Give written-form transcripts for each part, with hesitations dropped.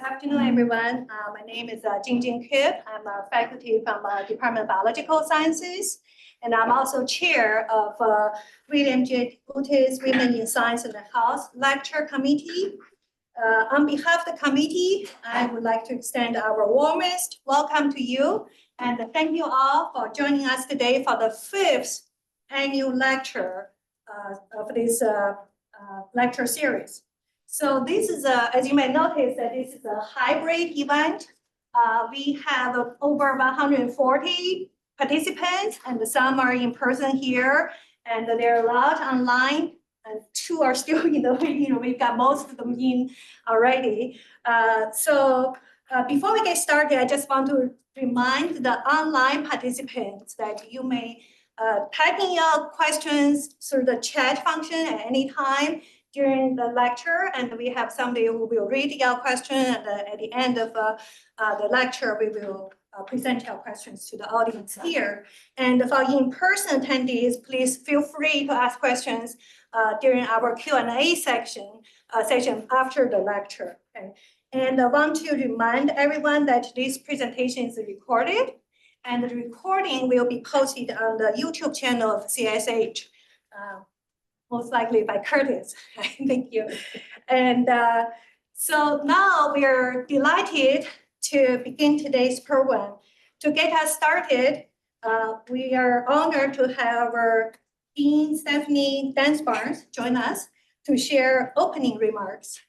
afternoon, everyone. My name is Jingjing Kip. I'm a faculty from Department of Biological Sciences, and I'm also chair of William J. Degutis Women in Science and Health Lecture Committee. On behalf of the committee, I would like to extend our warmest welcome to you, and thank you all for joining us today for the 5th annual lecture of this lecture series. So this is, as you may notice, that this is a hybrid event. We have over 140 participants, and some are in person here, and there are a lot online, and 2 are still in the waiting room. We've got most of them in already. Before we get started, I just want to remind the online participants that you may type in your questions through the chat function at any time during the lecture, and we have somebody who will read your question, and at the end of the lecture, we will present your questions to the audience here. And for in-person attendees, please feel free to ask questions during our Q&A session after the lecture. Okay? And I want to remind everyone that this presentation is recorded, and the recording will be posted on the YouTube channel of CSH. Most likely by Curtis. Thank you. And so now we are delighted to begin today's program. To get us started, we are honored to have our Dean Stephanie Densbarnes join us to share opening remarks.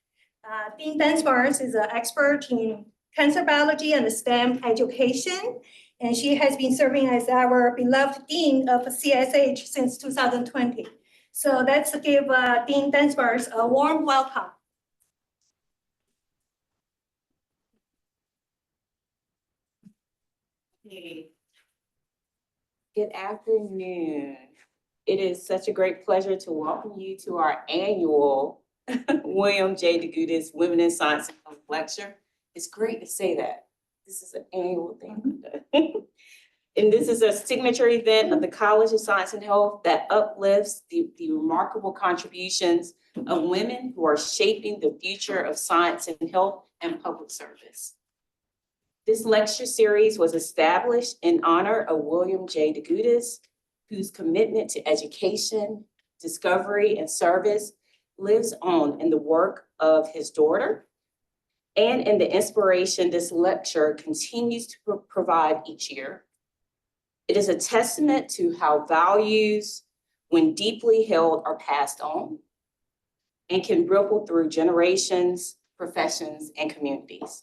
Dean Densbarnes is an expert in cancer biology and STEM education, and she has been serving as our beloved Dean of CSH since 2020. So let's give Dean Densbarnes a warm welcome. Hey. Good afternoon. It is such a great pleasure to welcome you to our annual William J. Degutis Women in Science and Health Lecture. It's great to say that. This is an annual thing. And this is a signature event of the College of Science and Health that uplifts the remarkable contributions of women who are shaping the future of science and health and public service. This lecture series was established in honor of William J. Degutis, whose commitment to education, discovery, and service lives on in the work of his daughter and in the inspiration this lecture continues to provide each year. It is a testament to how values, when deeply held, are passed on and can ripple through generations, professions, and communities.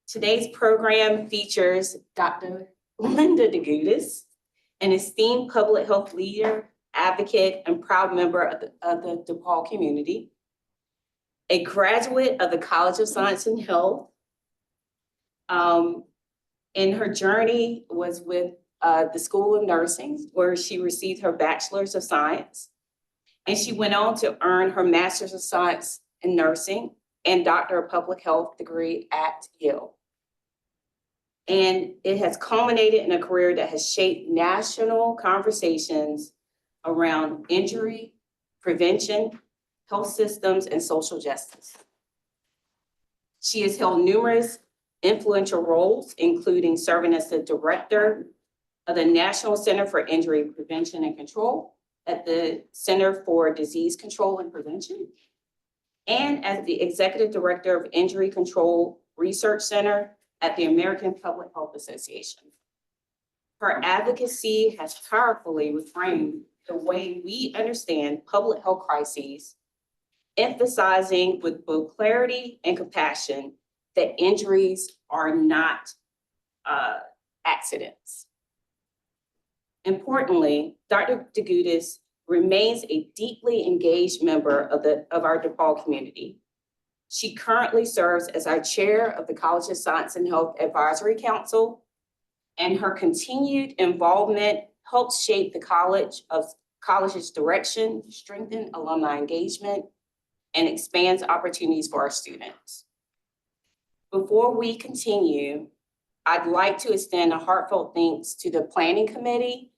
Today's program features Dr. Linda Degutis, an esteemed public health leader, advocate, and proud member of the DePaul community, a graduate of the College of Science and Health. And her journey was with the School of Nursing, where she received her Bachelor's of Science. And she went on to earn her Master's of Science in Nursing and Doctor of Public Health degree at Yale. And it has culminated in a career that has shaped national conversations around injury, prevention, health systems, and social justice. She has held numerous influential roles, including serving as the director of the National Center for Injury Prevention and Control at the Center for Disease Control and Prevention, and as the executive director of Injury Control Research Center at the American Public Health Association. Her advocacy has powerfully reframed the way we understand public health crises, emphasizing with both clarity and compassion that injuries are not accidents. Importantly, Dr. Degutis remains a deeply engaged member of our DePaul community. She currently serves as our chair of the College of Science and Health Advisory Council, and her continued involvement helps shape the college's direction, strengthen alumni engagement, and expands opportunities for our students. Before we continue, I'd like to extend a heartfelt thanks to the planning committee.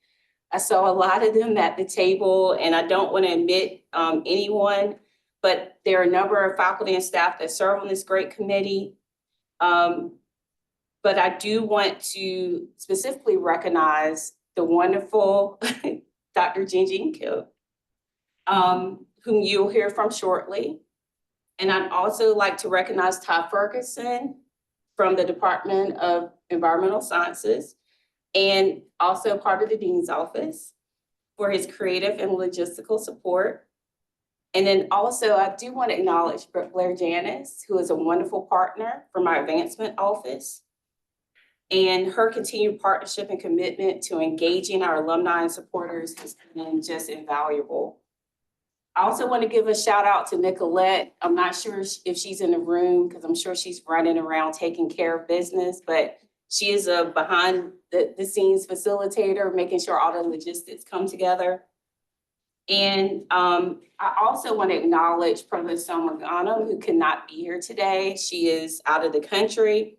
I saw a lot of them at the table, and I don't want to admit anyone, but there are a number of faculty and staff that serve on this great committee. But I do want to specifically recognize the wonderful Dr. Jinjin Kim, whom you'll hear from shortly. And I'd also like to recognize Todd Ferguson from the Department of Environmental Sciences and also part of the Dean's Office for his creative and logistical support. And then also I do want to acknowledge Blair Janis, who is a wonderful partner for my advancement office. And her continued partnership and commitment to engaging our alumni and supporters has been just invaluable. I also want to give a shout out to Nicolette. I'm not sure if she's in the room because I'm sure she's running around taking care of business, but she is a behind the scenes facilitator, making sure all the logistics come together. And I also want to acknowledge Provost Somagano, who could not be here today. She is out of the country,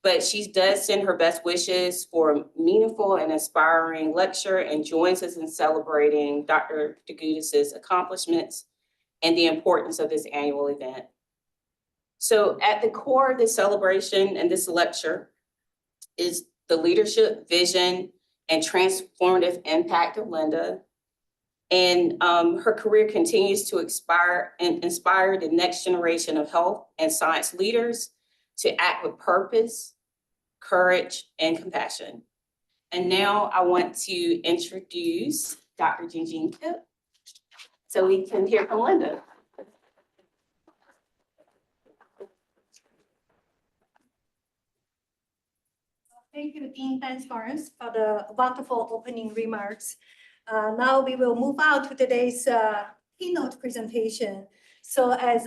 but she does send her best wishes for a meaningful and inspiring lecture and joins us in celebrating Dr. Degutis's accomplishments and the importance of this annual event. So at the core of this celebration and this lecture is the leadership, vision, and transformative impact of Linda. And her career continues to inspire the next generation of health and science leaders to act with purpose, courage, and compassion. And now I want to introduce Dr. Jinjin Kim so we can hear from Linda. Thank you, Dean Dansbarnes, for the wonderful opening remarks. Now we will move on to today's keynote presentation. So as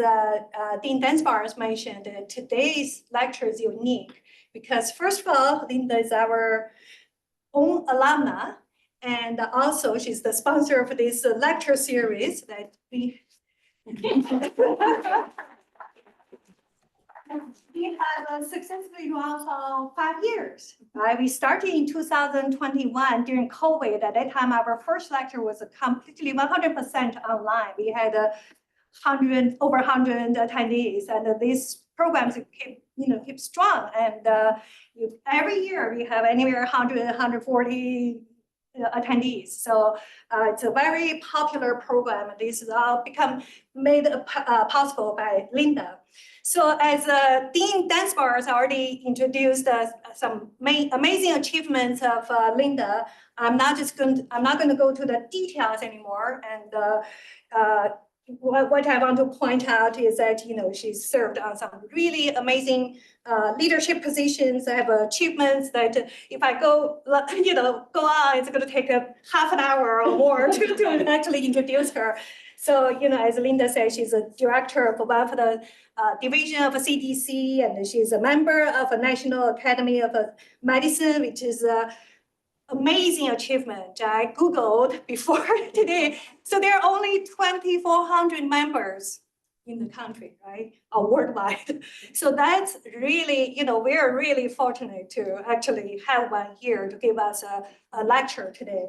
Dean Dansbarnes mentioned, today's lecture is unique because first of all, Linda is our own alumna, and also she's the sponsor of this lecture series that we we have successfully run for 5 years. Right? We started in 2021 during COVID. At that time, our first lecture was completely 100% online. We had over 100 attendees, and these programs keep strong. And every year we have anywhere 100, 140 attendees. So it's a very popular program. This is all made possible by Linda. So as Dean Dansbarnes already introduced some amazing achievements of Linda, I'm not going to go to the details anymore. And what I want to point out is that she's served on some really amazing leadership positions. I have achievements that if I go on, it's going to take a half an hour or more to actually introduce her. So, as Linda said, she's a director of one of the division of a CDC, and she's a member of a National Academy of Medicine, which is an amazing achievement. I Googled before today. So there are only 2,400 members in the country, right? Or worldwide. So that's really, we're really fortunate to actually have one here to give us a lecture today.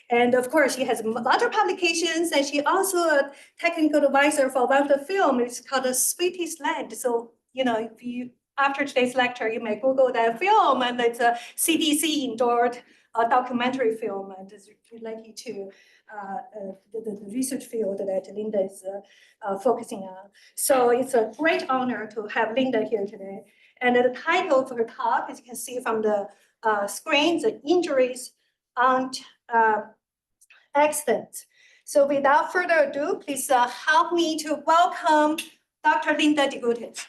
And of course, she has a lot of publications, and she also a technical advisor for one of the film. It's called The Sweetest Land. So, if you, after today's lecture, you may Google that film, and it's a CDC endorsed documentary film, and it's related to the research field that Linda is focusing on. So it's a great honor to have Linda here today. And the title of her talk, as you can see from the screen, the injuries aren't accidents. So without further ado, please help me to welcome Dr. Linda Degutis.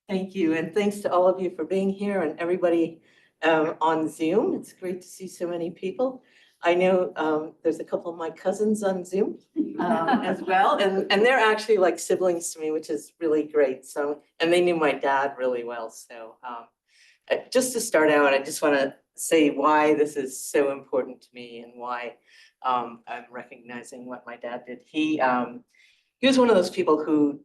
Thank you, and thanks to all of you for being here and everybody on Zoom. It's great to see so many people. I know there's a couple of my cousins on Zoom as well, and they're actually like siblings to me, which is really great. So, and they knew my dad really well. So just to start out, I just want to say why this is so important to me and why I'm recognizing what my dad did. He was one of those people who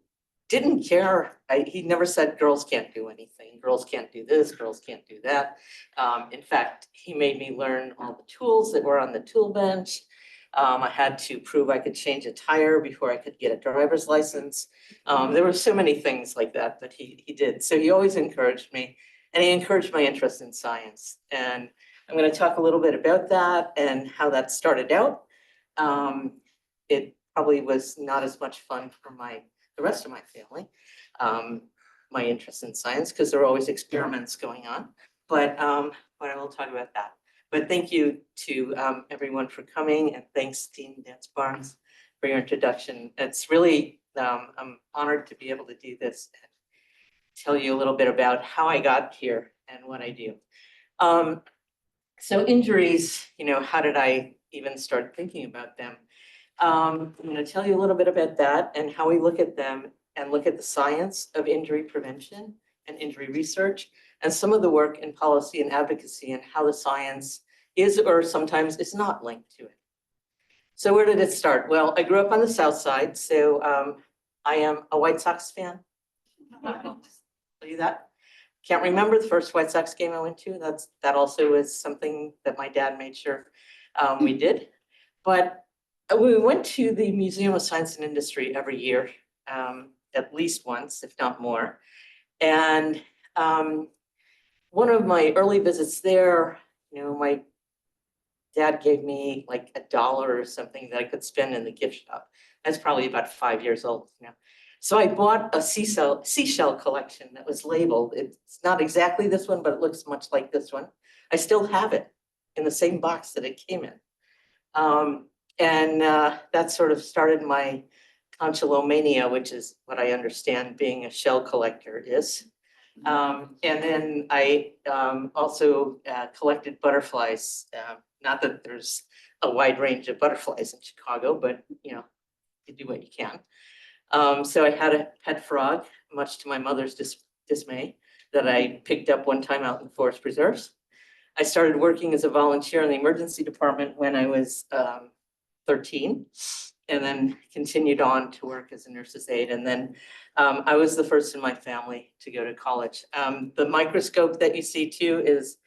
didn't care. He never said girls can't do anything, girls can't do this, girls can't do that. In fact, he made me learn all the tools that were on the tool bench. I had to prove I could change a tire before I could get a driver's license. There were so many things like that that he did. So he always encouraged me, and he encouraged my interest in science. And I'm going to talk a little bit about that and how that started out. It probably was not as much fun for the rest of my family, my interest in science, because there were always experiments going on. But I will talk about that. But thank you to everyone for coming, and thanks, Dean Dance Barnes, for your introduction. It's really, I'm honored to be able to do this and tell you a little bit about how I got here and what I do. So injuries, how did I even start thinking about them? I'm going to tell you a little bit about that and how we look at them and look at the science of injury prevention and injury research, and some of the work in policy and advocacy and how the science is or sometimes is not linked to it. So where did it start? Well, I grew up on the South Side, so I am a White Sox fan. I'll tell you that. Can't remember the first White Sox game I went to. That also is something that my dad made sure we did. But we went to the Museum of Science and Industry every year, at least once, if not more. And one of my early visits there, my dad gave me like $1 or something that I could spend in the gift shop. I was probably about 5 years old, So I bought a seashell collection that was labeled. It's not exactly this one, but it looks much like this one. I still have it in the same box that it came in. And that sort of started my concholomania, which is what I understand being a shell collector is. And then I also collected butterflies. Not that there's a wide range of butterflies in Chicago, but you do what you can. So I had a pet frog, much to my mother's dismay, that I picked up one time out in the forest preserves. I started working as a volunteer in the emergency department when I was 13, and then continued on to work as a nurse's aide. And then I was the first in my family to go to college. The microscope that you see too is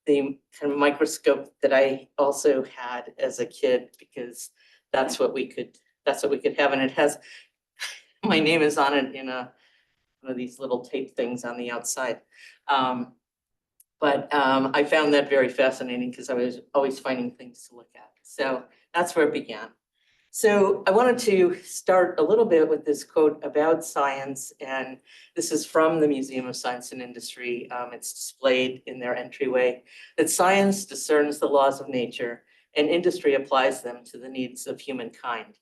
the kind of microscope that I also had as a kid, because that's what we could have. And it has, my name is on it in one of these little tape things on the outside. But I found that very fascinating because I was always finding things to look at. So that's where it began. So I wanted to start a little bit with this quote about science, and this is from the Museum of Science and Industry. It's displayed in their entryway, that science discerns the laws of nature and industry applies them to the needs of humankind.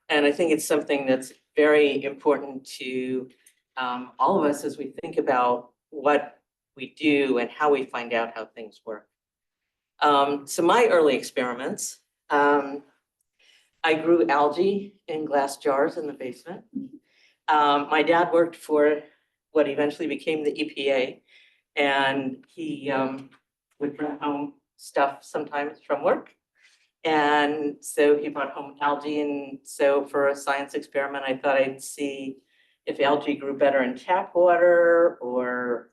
And I think it's something that's very important to all of us as we think about what we do and how we find out how things work. So my early experiments, I grew algae in glass jars in the basement. My dad worked for what eventually became the EPA, and he would bring home stuff sometimes from work. And so he brought home algae, and so for a science experiment, I thought I'd see if algae grew better in tap water or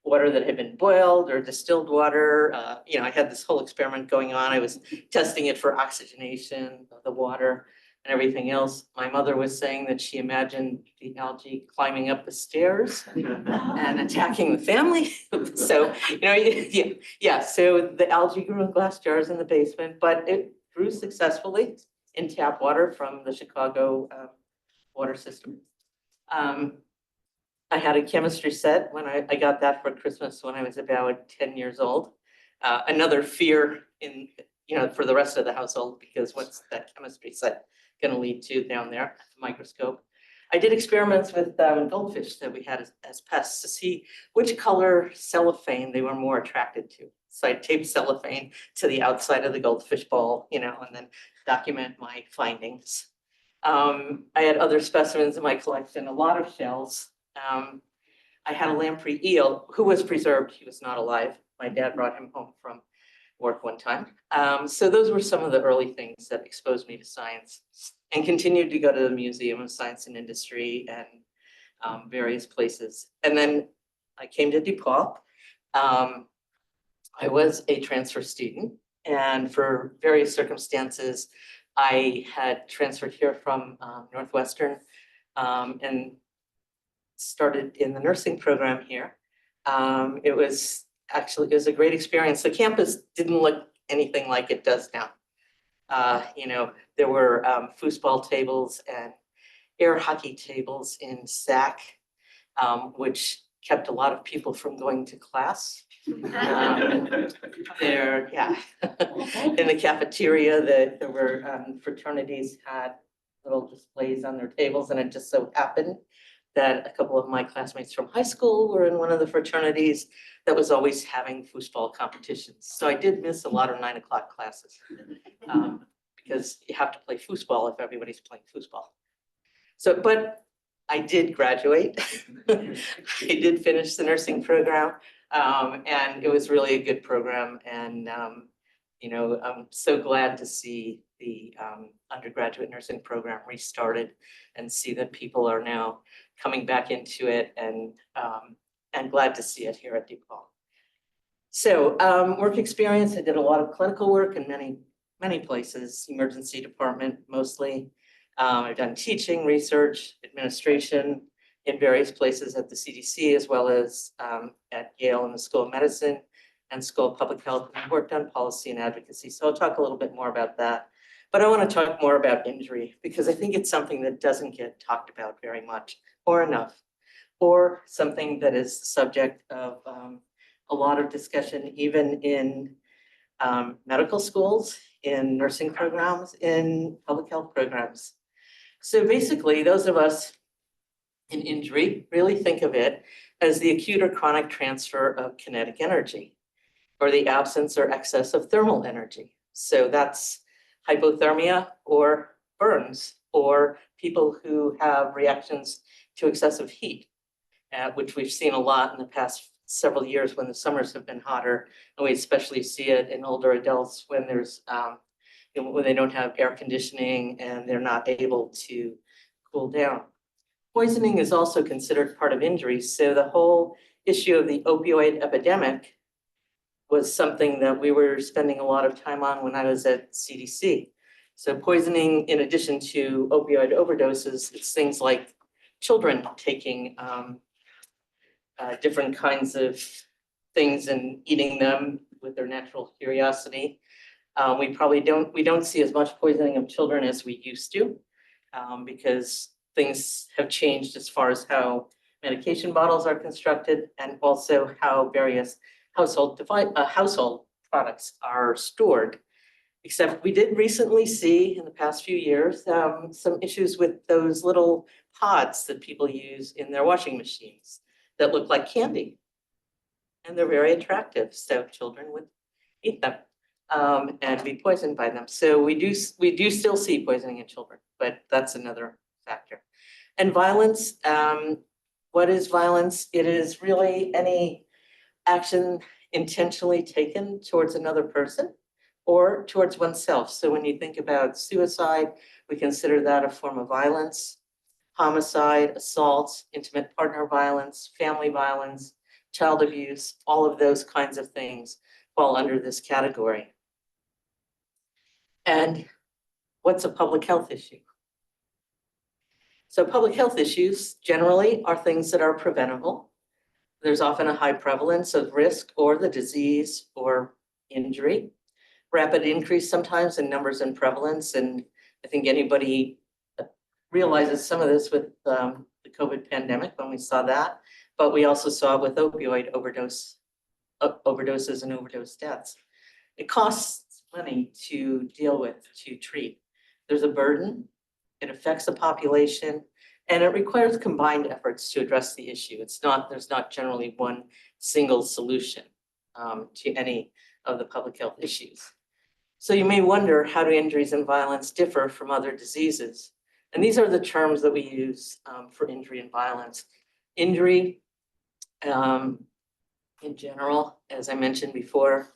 water that had been boiled or distilled water. I had this whole experiment going on. I was testing it for oxygenation of the water and everything else. My mother was saying that she imagined the algae climbing up the stairs and attacking the family. So, so the algae grew in glass jars in the basement, but it grew successfully in tap water from the Chicago water system. I had a chemistry set when I got that for Christmas when I was about 10 years old. Another fear for the rest of the household, because what's that chemistry set going to lead to down there at the microscope? I did experiments with goldfish that we had as pests to see which color cellophane they were more attracted to. So I taped cellophane to the outside of the goldfish bowl, and then document my findings. I had other specimens in my collection, a lot of shells. I had a lamprey eel who was preserved. He was not alive. My dad brought him home from work one time. So those were some of the early things that exposed me to science, and continued to go to the Museum of Science and Industry and various places. And then I came to DePaul. I was a transfer student, and for various circumstances, I had transferred here from Northwestern and started in the nursing program here. It was a great experience. The campus didn't look anything like it does now. You know, there were foosball tables and air hockey tables in SAC, which kept a lot of people from going to class. There, yeah. In the cafeteria, there were fraternities had little displays on their tables, and it just so happened that a couple of my classmates from high school were in one of the fraternities that was always having foosball competitions. So I did miss a lot of 9 o'clock classes because you have to play foosball if everybody's playing foosball. So, but I did graduate. I did finish the nursing program, and it was really a good program. And you know, I'm so glad to see the undergraduate nursing program restarted and see that people are now coming back into it, and glad to see it here at DePaul. So work experience, I did a lot of clinical work in many places, emergency department mostly. I've done teaching, research, administration in various places at the CDC, as well as at Yale in the School of Medicine and School of Public Health. And I've worked on policy and advocacy. So I'll talk a little bit more about that. But I want to talk more about injury, because I think it's something that doesn't get talked about very much or enough, or something that is the subject of a lot of discussion, even in medical schools, in nursing programs, in public health programs. So basically, those of us in injury really think of it as the acute or chronic transfer of kinetic energy, or the absence or excess of thermal energy. So that's hypothermia or burns, or people who have reactions to excessive heat, which we've seen a lot in the past several years when the summers have been hotter. And we especially see it in older adults when there's when they don't have air conditioning and they're not able to cool down. Poisoning is also considered part of injuries. So the whole issue of the opioid epidemic was something that we were spending a lot of time on when I was at CDC. So poisoning, in addition to opioid overdoses, it's things like children taking different kinds of things and eating them with their natural curiosity. We don't see as much poisoning of children as we used to, because things have changed as far as how medication bottles are constructed, and also how various household products are stored. Except we did recently see in the past few years some issues with those little pods that people use in their washing machines that look like candy. And they're very attractive, so children would eat them and be poisoned by them. So we do still see poisoning in children, but that's another factor. And violence, what is violence? It is really any action intentionally taken towards another person or towards oneself. So when you think about suicide, we consider that a form of violence. Homicide, assault, intimate partner violence, family violence, child abuse, all of those kinds of things fall under this category. And what's a public health issue? So public health issues generally are things that are preventable. There's often a high prevalence of risk or the disease or injury. Rapid increase sometimes in numbers and prevalence. And I think anybody realizes some of this with the COVID pandemic when we saw that, but we also saw it with opioid overdoses and overdose deaths. It costs money to deal with, to treat. There's a burden, it affects the population, and it requires combined efforts to address the issue. There's not generally one single solution to any of the public health issues. So you may wonder, how do injuries and violence differ from other diseases? And these are the terms that we use for injury and violence. Injury, in general, as I mentioned before,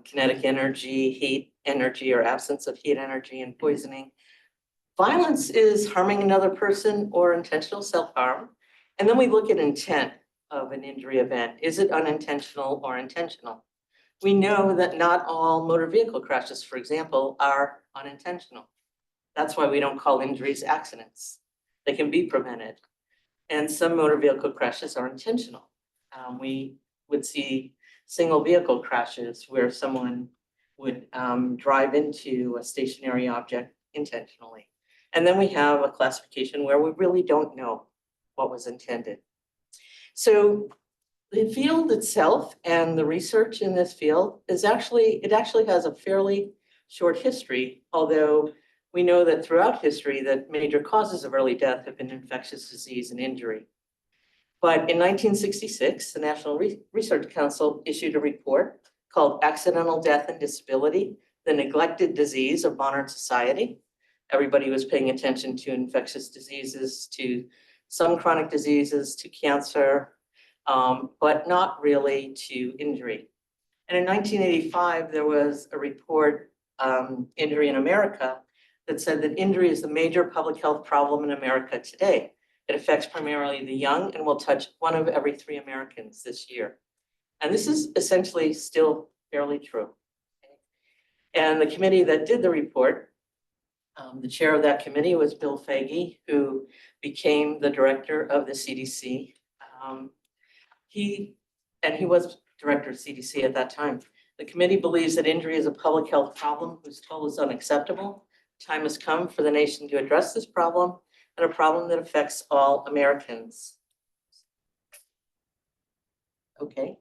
kinetic energy, heat energy, or absence of heat energy, and poisoning. Violence is harming another person or intentional self-harm. And then we look at intent of an injury event. Is it unintentional or intentional? We know that not all motor vehicle crashes, for example, are unintentional. That's why we don't call injuries accidents. They can be prevented. And some motor vehicle crashes are intentional. We would see single vehicle crashes where someone would drive into a stationary object intentionally. And then we have a classification where we really don't know what was intended. So the field itself and the research in this field is actually has a fairly short history, although we know that throughout history that major causes of early death have been infectious disease and injury. But in 1966, the National Research Council issued a report called Accidental Death and Disability, the Neglected Disease of Modern Society. Everybody was paying attention to infectious diseases, to some chronic diseases, to cancer, but not really to injury. And in 1985, there was a report, Injury in America, that said that injury is the major public health problem in America today. It affects primarily the young and will touch 1 of every 3 Americans this year. And this is essentially still fairly true. And the committee that did the report, the chair of that committee was Bill Foege, who became the director of the CDC. He was director of CDC at that time. The committee believes that injury is a public health problem whose toll is unacceptable. Time has come for the nation to address this problem, and a problem that affects all Americans. Okay.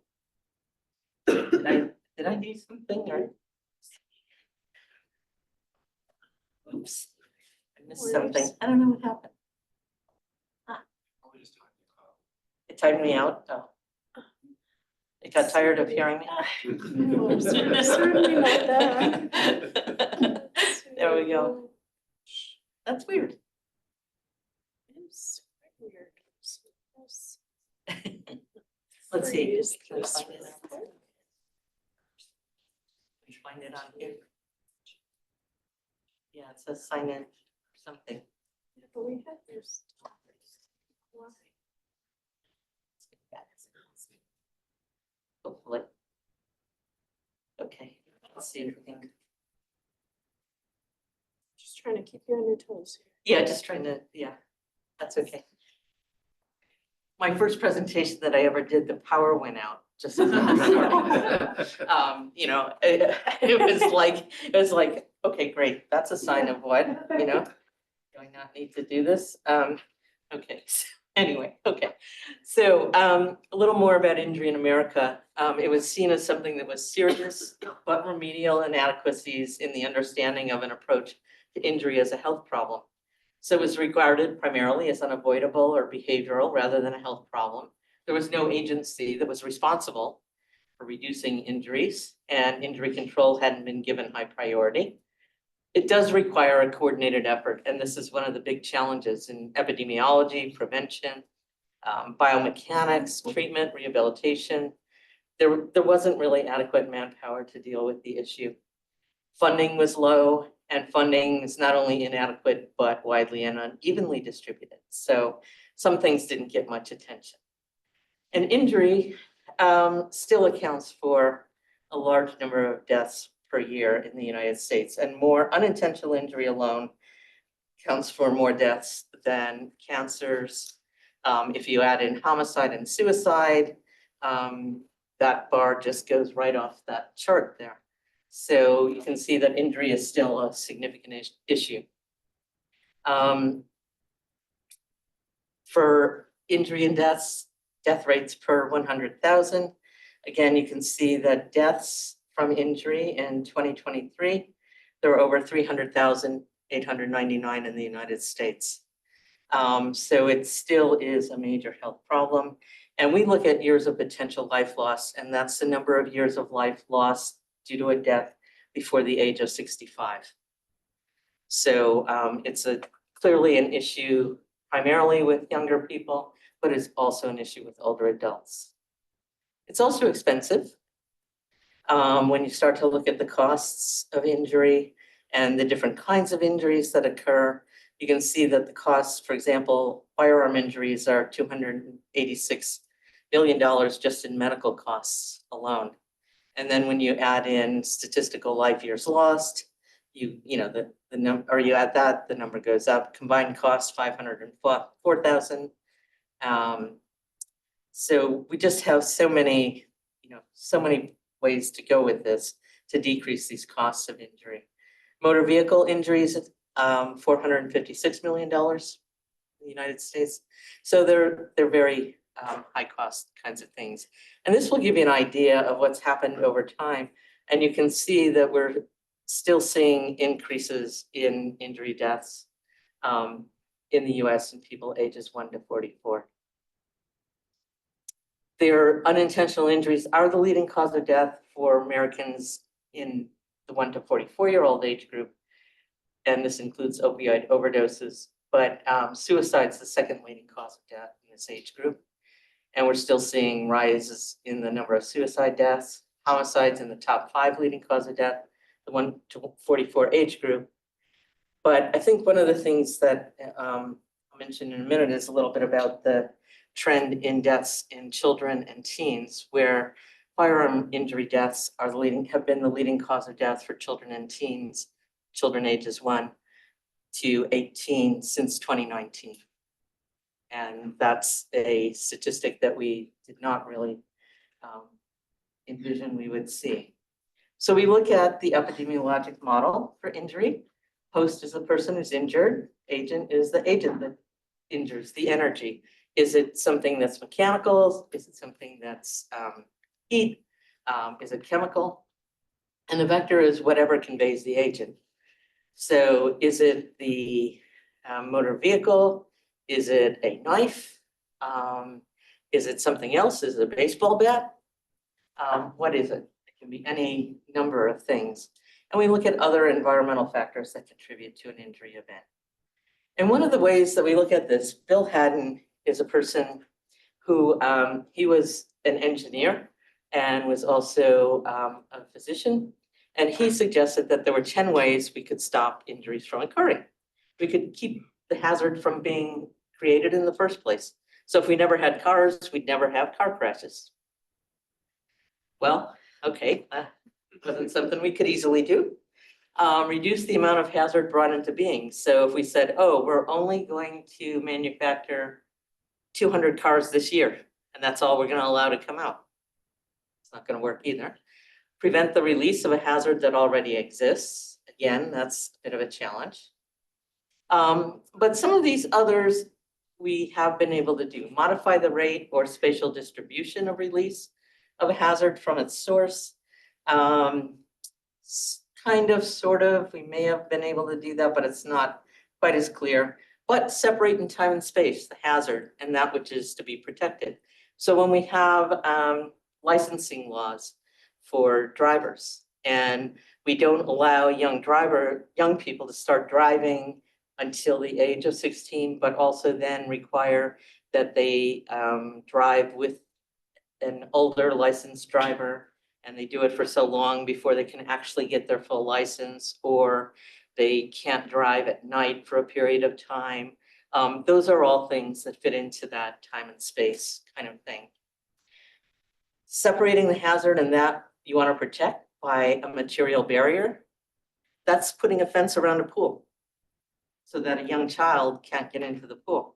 Did I do something or? Oops, I missed something. I don't know what happened. It timed me out. Oh. It got tired of hearing me. Certainly not that. There we go. That's weird. Let's see. Can we find it on here? Yeah, it says sign in or something. Hopefully. Okay, let's see everything. Just trying to keep you on your toes Yeah, just trying to, yeah, that's okay. My first presentation that I ever did, the power went out. Just as you know, it was like, okay, great. That's a sign of what, you know? Do I not need to do this? Okay. Anyway, okay. So a little more about injury in America. It was seen as something that was serious, but remedial inadequacies in the understanding of an approach to injury as a health problem. So it was regarded primarily as unavoidable or behavioral rather than a health problem. There was no agency that was responsible for reducing injuries, and injury control hadn't been given high priority. It does require a coordinated effort, and this is one of the big challenges in epidemiology, prevention, biomechanics, treatment, rehabilitation. There wasn't really adequate manpower to deal with the issue. Funding was low, and funding is not only inadequate, but widely and unevenly distributed. So some things didn't get much attention. And injury still accounts for a large number of deaths per year in the United States, and more unintentional injury alone counts for more deaths than cancers. If you add in homicide and suicide, that bar just goes right off that chart there. So you can see that injury is still a significant issue. For injury and death rates per 100,000, again, you can see that deaths from injury in 2023, there were over 300,899 in the United States. So it still is a major health problem. And we look at years of potential life loss, and that's the number of years of life lost due to a death before the age of 65. So it's clearly an issue primarily with younger people, but it's also an issue with older adults. It's also expensive. When you start to look at the costs of injury and the different kinds of injuries that occur, you can see that the costs, for example, firearm injuries are $286 million just in medical costs alone. And then when you add in statistical life years lost, you add that, the number goes up. Combined cost 504,000. So we just have so many ways to go with this to decrease these costs of injury. Motor vehicle injuries, $456 million in the United States. So they're very high cost kinds of things. And this will give you an idea of what's happened over time. And you can see that we're still seeing increases in injury deaths in the US in people ages 1 to 44. Their unintentional injuries are the leading cause of death for Americans in the 1 to 44-year-old age group. And this includes opioid overdoses, but suicide's the second leading cause of death in this age group. And we're still seeing rises in the number of suicide deaths, homicides in the top 5 leading cause of death, the 1 to 44 age group. But I think one of the things that I'll mention in a minute is a little bit about the trend in deaths in children and teens, where firearm injury deaths have been the leading cause of death for children and teens, children ages 1 to 18 since 2019. And that's a statistic that we did not really envision we would see. So we look at the epidemiologic model for injury. Host is the person who's injured. Agent is the agent that injures, the energy. Is it something that's mechanical? Is it something that's heat? Is it chemical? And the vector is whatever conveys the agent. So is it the motor vehicle? Is it a knife? Is it something else? Is it a baseball bat? What is it? It can be any number of things. And we look at other environmental factors that contribute to an injury event. And one of the ways that we look at this, Bill Haddon is a person who, he was an engineer and was also a physician. And he suggested that there were 10 ways we could stop injuries from occurring. We could keep the hazard from being created in the first place. So if we never had cars, we'd never have car crashes. Well, okay, wasn't something we could easily do. Reduce the amount of hazard brought into being. So if we said, oh, we're only going to manufacture 200 cars this year, and that's all we're going to allow to come out, it's not going to work either. Prevent the release of a hazard that already exists. Again, that's a bit of a challenge. But some of these others we have been able to do. Modify the rate or spatial distribution of release of a hazard from its source. Kind of, sort of, we may have been able to do that, but it's not quite as clear. But separate in time and space the hazard and that which is to be protected. So when we have licensing laws for drivers and we don't allow young people to start driving until the age of 16, but also then require that they drive with an older licensed driver, and they do it for so long before they can actually get their full license, or they can't drive at night for a period of time. Those are all things that fit into that time and space kind of thing. Separating the hazard and that you want to protect by a material barrier, that's putting a fence around a pool so that a young child can't get into the pool.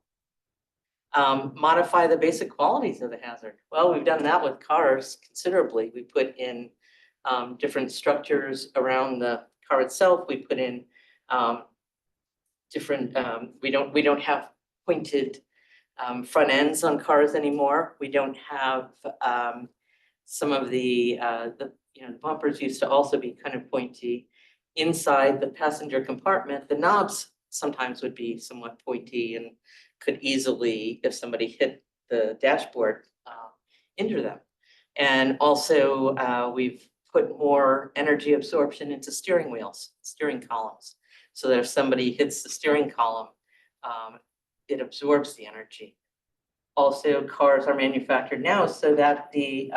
Modify the basic qualities of the hazard. Well, we've done that with cars considerably. We put in different structures around the car itself. We put in different, we don't have pointed front ends on cars anymore. We don't have some of the bumpers used to also be kind of pointy. Inside the passenger compartment, the knobs sometimes would be somewhat pointy and could easily, if somebody hit the dashboard, injure them. And also we've put more energy absorption into steering wheels, steering columns, so that if somebody hits the steering column, it absorbs the energy. Also, cars are manufactured now so that the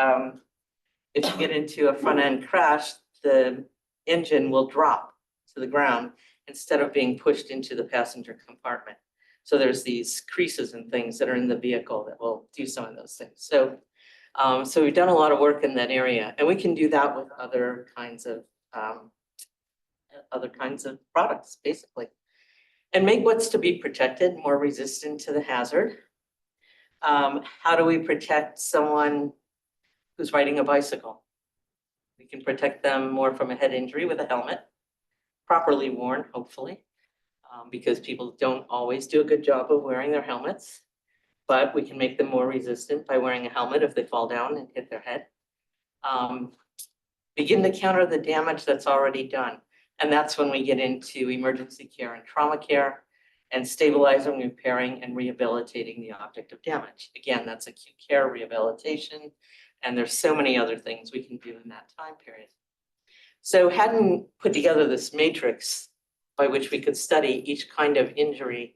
if you get into a front end crash, the engine will drop to the ground instead of being pushed into the passenger compartment. So there's these creases and things that are in the vehicle that will do some of those things. So, so we've done a lot of work in that area, and we can do that with other kinds of products, basically. And make what's to be protected more resistant to the hazard. How do we protect someone who's riding a bicycle? We can protect them more from a head injury with a helmet, properly worn, hopefully, because people don't always do a good job of wearing their helmets. But we can make them more resistant by wearing a helmet if they fall down and hit their head. Begin to counter the damage that's already done. And that's when we get into emergency care and trauma care and stabilizing, repairing, and rehabilitating the object of damage. Again, that's acute care, rehabilitation, and there's so many other things we can do in that time period. So hadn't put together this matrix by which we could study each kind of injury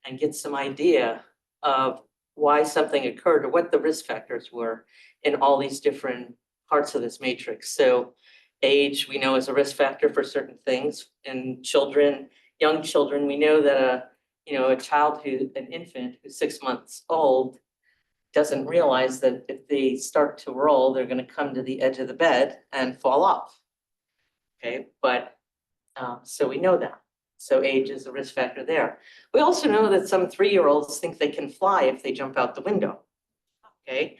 and get some idea of why something occurred or what the risk factors were in all these different parts of this matrix. So age, we know, is a risk factor for certain things. In children, young children, we know that an infant who's 6 months old doesn't realize that if they start to roll, they're going to come to the edge of the bed and fall off. Okay, but so we know that. So age is a risk factor there. We also know that some 3-year-olds think they can fly if they jump out the window. Okay,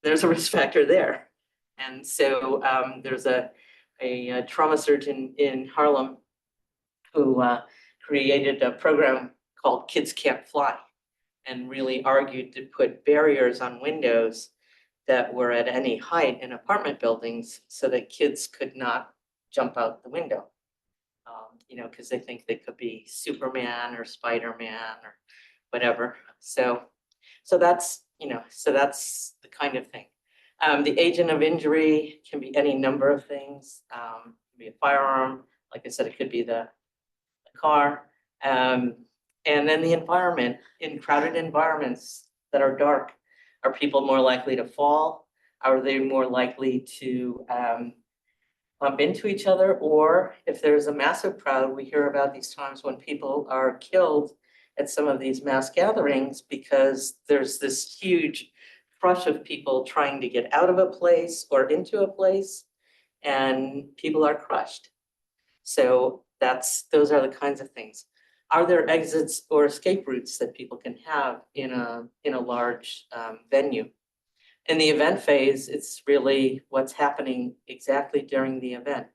there's a risk factor there. And so there's a trauma surgeon in Harlem who created a program called Kids Can't Fly and really argued to put barriers on windows that were at any height in apartment buildings so that kids could not jump out the window. Because they think they could be Superman or Spider-Man or whatever. So that's the kind of thing. The agent of injury can be any number of things. It can be a firearm. Like I said, it could be the car. And then the environment. In crowded environments that are dark, are people more likely to fall? Are they more likely to bump into each other? Or if there's a massive crowd, we hear about these times when people are killed at some of these mass gatherings because there's this huge rush of people trying to get out of a place or into a place, and people are crushed. So those are the kinds of things. Are there exits or escape routes that people can have in a large venue? In the event phase, it's really what's happening exactly during the event.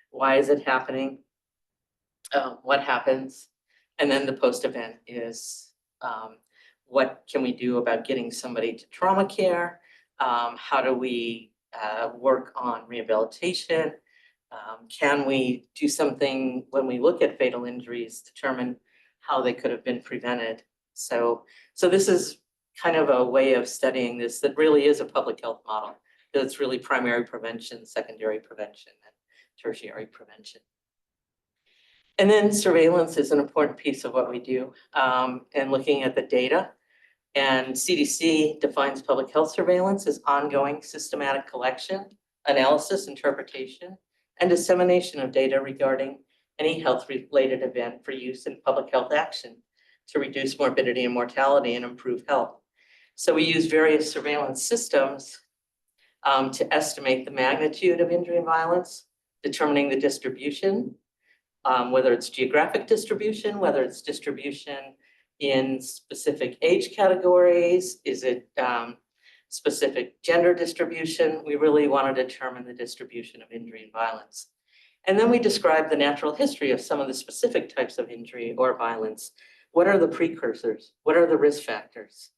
Why is it happening? What happens? And then the post-event is what can we do about getting somebody to trauma care? How do we work on rehabilitation? Can we do something when we look at fatal injuries, determine how they could have been prevented? So this is kind of a way of studying this that really is a public health model. That's really primary prevention, secondary prevention, and tertiary prevention. And then surveillance is an important piece of what we do, and looking at the data. And CDC defines public health surveillance as ongoing systematic collection, analysis, interpretation, and dissemination of data regarding any health-related event for use in public health action to reduce morbidity and mortality and improve health. So we use various surveillance systems to estimate the magnitude of injury and violence, determining the distribution, whether it's geographic distribution, whether it's distribution in specific age categories, is it specific gender distribution? We really want to determine the distribution of injury and violence. And then we describe the natural history of some of the specific types of injury or violence. What are the precursors? What are the risk factors?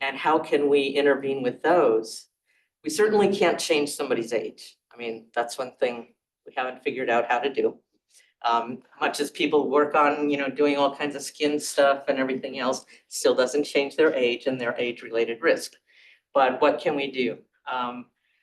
And how can we intervene with those? We certainly can't change somebody's age. I mean, that's one thing we haven't figured out how to do. Much as people work on, doing all kinds of skin stuff and everything else, still doesn't change their age and their age-related risk. But what can we do?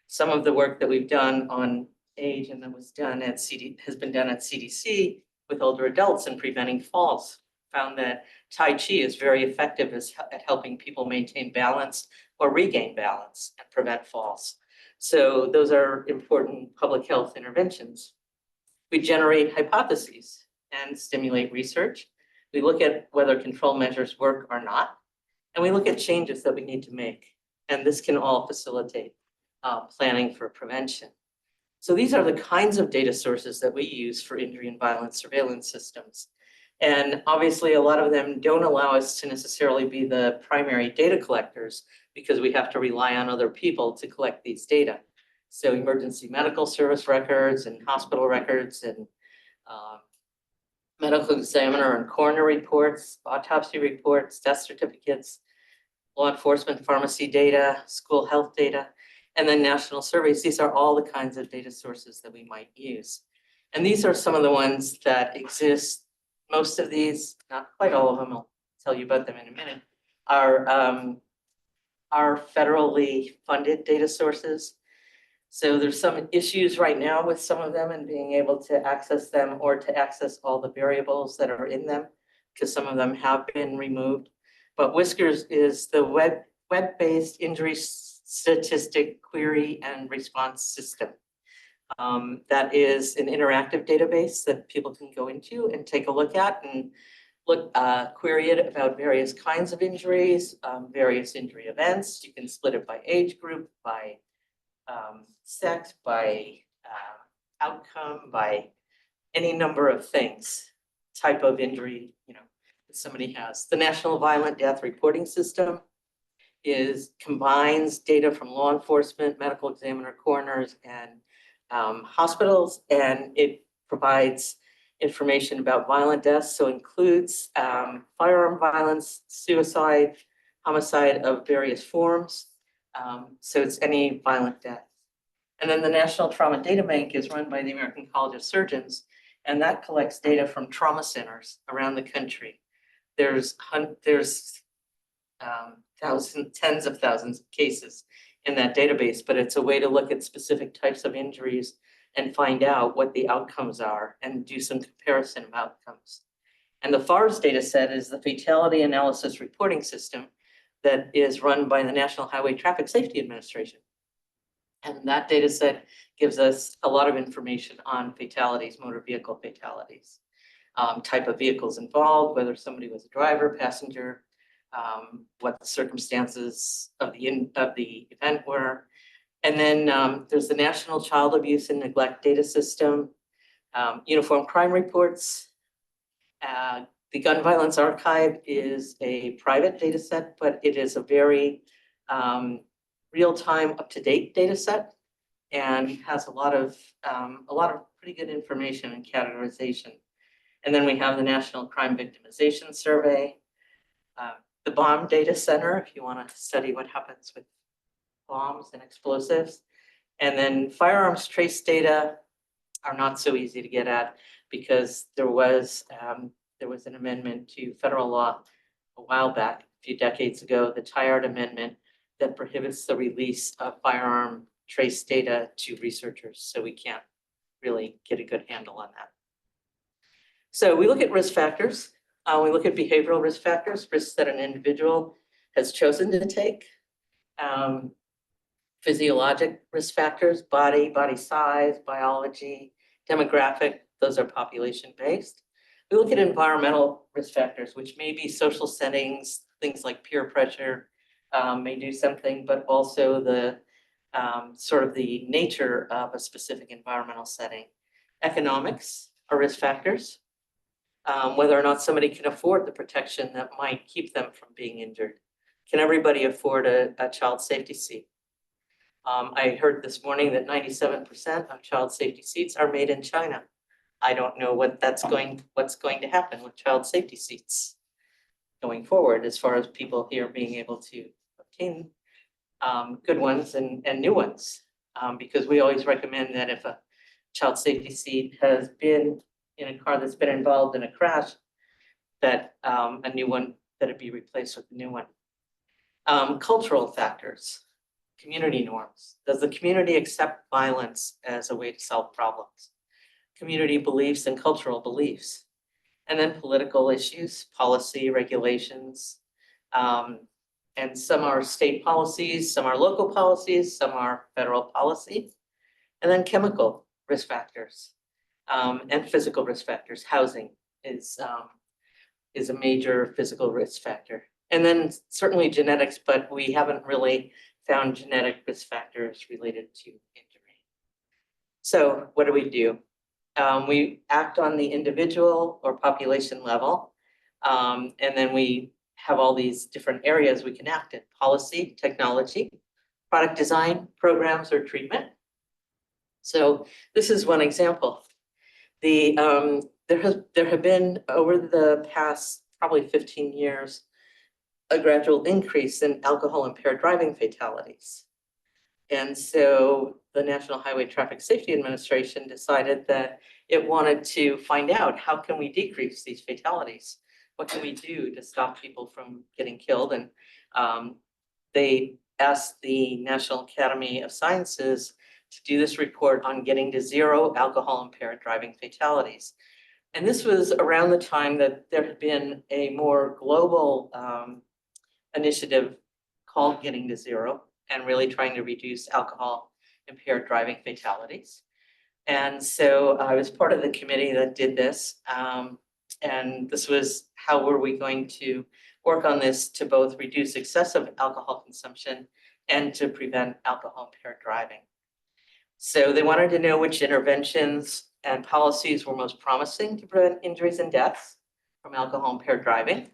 Some of the work that we've done on age and that was done at has been done at CDC with older adults in preventing falls. Found that Tai Chi is very effective at helping people maintain balance or regain balance and prevent falls. So those are important public health interventions. We generate hypotheses and stimulate research. We look at whether control measures work or not, and we look at changes that we need to make. And this can all facilitate planning for prevention. So these are the kinds of data sources that we use for injury and violence surveillance systems. And obviously, a lot of them don't allow us to necessarily be the primary data collectors because we have to rely on other people to collect these data. So emergency medical service records and hospital records and medical examiner and coroner reports, autopsy reports, death certificates, law enforcement pharmacy data, school health data, and then national surveys. These are all the kinds of data sources that we might use. And these are some of the ones that exist. Most of these, not quite all of them, I'll tell you about them in a minute, are federally funded data sources. So there's some issues right now with some of them and being able to access them or to access all the variables that are in them, because some of them have been removed. But Whiskers is the web-based injury statistic query and response system. That is an interactive database that people can go into and take a look at and query it about various kinds of injuries, various injury events. You can split it by age group, by sex, by outcome, by any number of things, type of injury, that somebody has. The National Violent Death Reporting System combines data from law enforcement, medical examiner, coroners, and hospitals, and it provides information about violent deaths, so includes firearm violence, suicide, homicide of various forms. So it's any violent death. And then the National Trauma Data Bank is run by the American College of Surgeons, and that collects data from trauma centers around the country. There's tens of thousands of cases in that database, but it's a way to look at specific types of injuries and find out what the outcomes are and do some comparison of outcomes. And the FARS data set is the Fatality Analysis Reporting System that is run by the National Highway Traffic Safety Administration. And that data set gives us a lot of information on fatalities, motor vehicle fatalities, type of vehicles involved, whether somebody was a driver, passenger, what the circumstances of the event were. And then there's the National Child Abuse and Neglect Data System, Uniform Crime Reports. The Gun Violence Archive is a private data set, but it is a very real-time, up-to-date data set and has a lot of pretty good information and categorization. And then we have the National Crime Victimization Survey, the Bomb Data Center, if you want to study what happens with bombs and explosives. And then firearms trace data are not so easy to get at because there was an amendment to federal law a while back, a few decades ago, the Tired Amendment, that prohibits the release of firearm trace data to researchers. So we can't really get a good handle on that. So we look at risk factors. We look at behavioral risk factors, risks that an individual has chosen to take. Physiologic risk factors, body size, biology, demographic, those are population-based. We look at environmental risk factors, which may be social settings, things like peer pressure may do something, but also the sort of the nature of a specific environmental setting. Economics are risk factors. Whether or not somebody can afford the protection that might keep them from being injured. Can everybody afford a child safety seat? I heard this morning that 97% of child safety seats are made in China. I don't know what's going to happen with child safety seats going forward as far as people here being able to obtain good ones and new ones. Because we always recommend that if a child safety seat has been in a car that's been involved in a crash, that a new one, that it be replaced with a new one. Cultural factors, community norms. Does the community accept violence as a way to solve problems? Community beliefs and cultural beliefs. And then political issues, policy, regulations, And some are state policies, some are local policies, some are federal policy. And then chemical risk factors and physical risk factors. Housing is a major physical risk factor. And then certainly genetics, but we haven't really found genetic risk factors related to injury. So what do? We act on the individual or population level. And then we have all these different areas we can act in: policy, technology, product design, programs, or treatment. So this is one example. There have been, over the past probably 15 years, a gradual increase in alcohol impaired driving fatalities. And so the National Highway Traffic Safety Administration decided that it wanted to find out, how can we decrease these fatalities? What can we do to stop people from getting killed? And they asked the National Academy of Sciences to do this report on getting to zero alcohol impaired driving fatalities. And this was around the time that there had been a more global initiative called Getting to Zero, and really trying to reduce alcohol impaired driving fatalities. And so I was part of the committee that did this. And this was, how were we going to work on this to both reduce excessive alcohol consumption and to prevent alcohol impaired driving. So they wanted to know which interventions and policies were most promising to prevent injuries and deaths from alcohol impaired driving.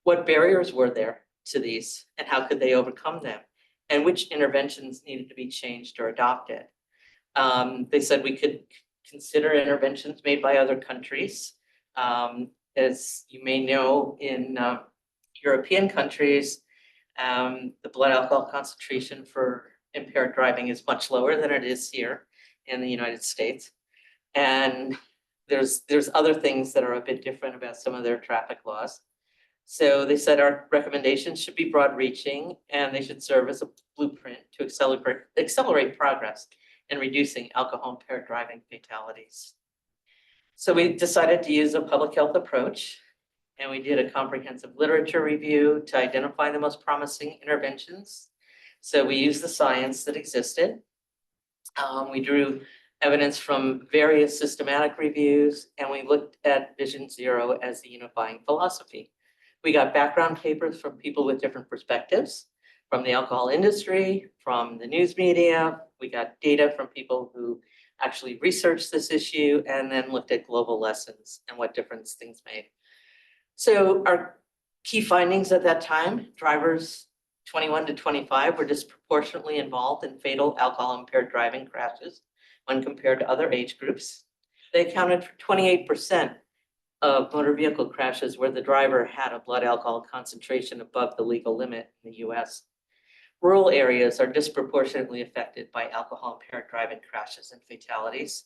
What barriers were there to these, and how could they overcome them? And which interventions needed to be changed or adopted. They said we could consider interventions made by other countries. As you may know, in European countries, the blood alcohol concentration for impaired driving is much lower than it is here in the United States. And there's other things that are a bit different about some of their traffic laws. So they said our recommendations should be broad-reaching, and they should serve as a blueprint to accelerate progress in reducing alcohol impaired driving fatalities. So we decided to use a public health approach, and we did a comprehensive literature review to identify the most promising interventions. So we used the science that existed. We drew evidence from various systematic reviews, and we looked at Vision Zero as the unifying philosophy. We got background papers from people with different perspectives, from the alcohol industry, from the news media. We got data from people who actually researched this issue, and then looked at global lessons and what difference things made. So our key findings at that time: drivers 21 to 25 were disproportionately involved in fatal alcohol impaired driving crashes when compared to other age groups. They accounted for 28% of motor vehicle crashes where the driver had a blood alcohol concentration above the legal limit in the US. Rural areas are disproportionately affected by alcohol impaired driving crashes and fatalities.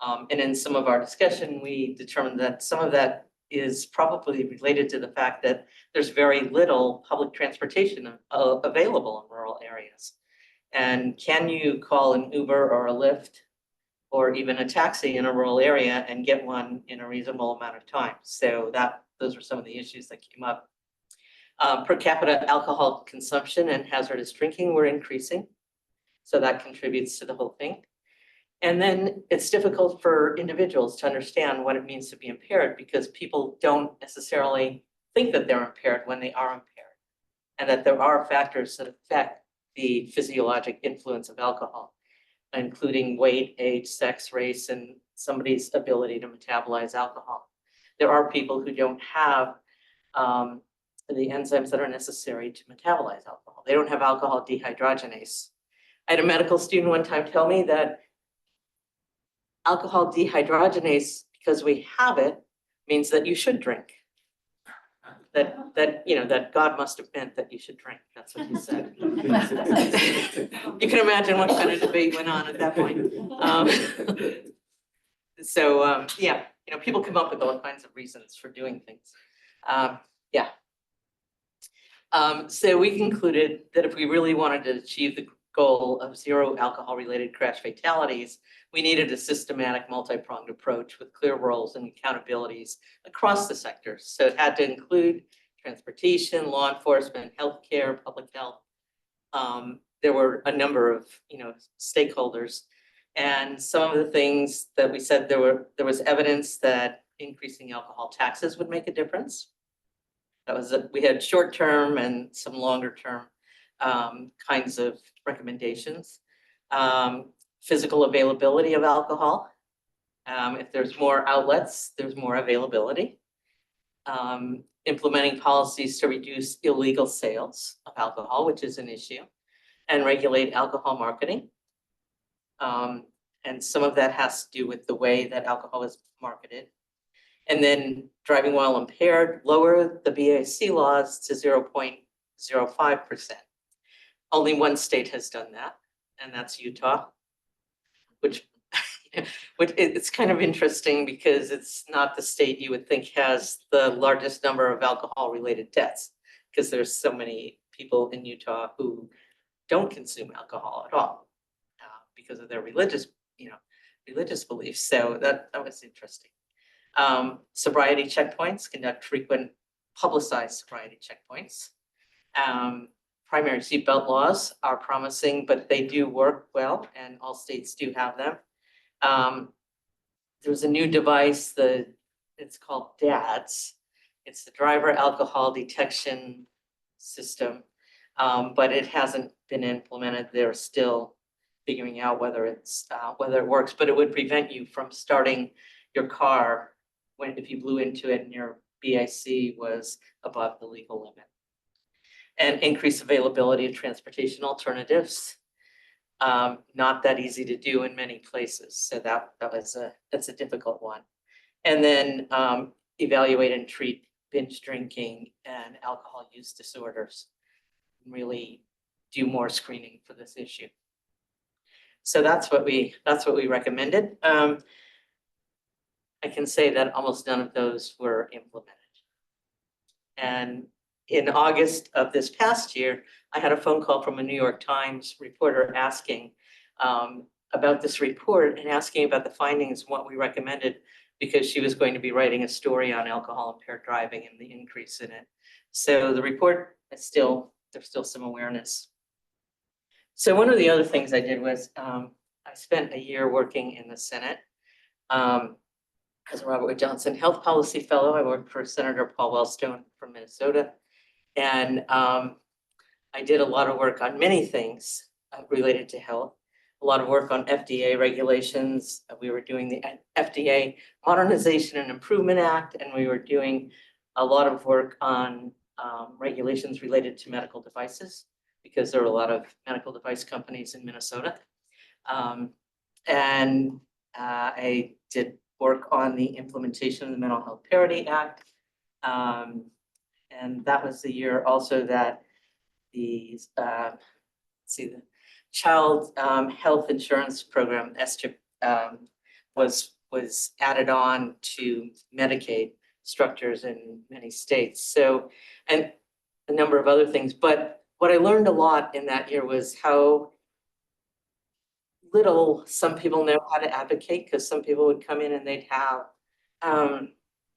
And in some of our discussion, we determined that some of that is probably related to the fact that there's very little public transportation available in rural areas. And can you call an Uber or a Lyft or even a taxi in a rural area and get one in a reasonable amount of time? So those were some of the issues that came up. Per capita alcohol consumption and hazardous drinking were increasing. So that contributes to the whole thing. And then it's difficult for individuals to understand what it means to be impaired, because people don't necessarily think that they're impaired when they are impaired, and that there are factors that affect the physiologic influence of alcohol, including weight, age, sex, race, and somebody's ability to metabolize alcohol. There are people who don't have the enzymes that are necessary to metabolize alcohol. They don't have alcohol dehydrogenase. I had a medical student one time tell me that alcohol dehydrogenase, because we have it, means that you should drink. That God must have meant that you should drink. That's what he said. You can imagine what kind of debate went on at that point. People come up with all kinds of reasons for doing things. So we concluded that if we really wanted to achieve the goal of zero alcohol-related crash fatalities, we needed a systematic, multi-pronged approach with clear roles and accountabilities across the sectors. So it had to include transportation, law enforcement, healthcare, public health. There were a number of, stakeholders. And some of the things that we said, there was evidence that increasing alcohol taxes would make a difference. That was, we had short-term and some longer-term kinds of recommendations. Physical availability of alcohol. If there's more outlets, there's more availability. Implementing policies to reduce illegal sales of alcohol, which is an issue, and regulate alcohol marketing. And some of that has to do with the way that alcohol is marketed. And then driving while impaired, lower the BAC laws to 0.05%. Only one state has done that, and that's Utah, which it's kind of interesting because it's not the state you would think has the largest number of alcohol-related deaths, because there's so many people in Utah who don't consume alcohol at all because of their religious beliefs. So that was interesting. Sobriety checkpoints, conduct frequent publicized sobriety checkpoints. Primary seatbelt laws are promising, but they do work well, and all states do have them. There's a new device it's called DADS. It's the driver alcohol detection system, but it hasn't been implemented. They're still figuring out whether it works, but it would prevent you from starting your car if you blew into it and your BIC was above the legal limit. And increase availability of transportation alternatives. Not that easy to do in many places. So that's a difficult one. And then evaluate and treat binge drinking and alcohol use disorders. Really do more screening for this issue. So that's what we recommended. I can say that almost none of those were implemented. And in August of this past year, I had a phone call from a New York Times reporter asking about this report and asking about the findings and what we recommended, because she was going to be writing a story on alcohol impaired driving and the increase in it. So the report is there's still some awareness. So one of the other things I did was I spent a year working in the Senate as a Robert Wood Johnson Health Policy Fellow. I worked for Senator Paul Wellstone from Minnesota. And I did a lot of work on many things related to health, a lot of work on FDA regulations. We were doing the FDA Modernization and Improvement Act, and we were doing a lot of work on regulations related to medical devices, because there are a lot of medical device companies in Minnesota. And I did work on the implementation of the Mental Health Parity Act. And that was the year also that the Child Health Insurance Program, SCHIP, was added on to Medicaid structures in many states. So, and a number of other things. But what I learned a lot in that year was how little some people know how to advocate, because some people would come in and they'd have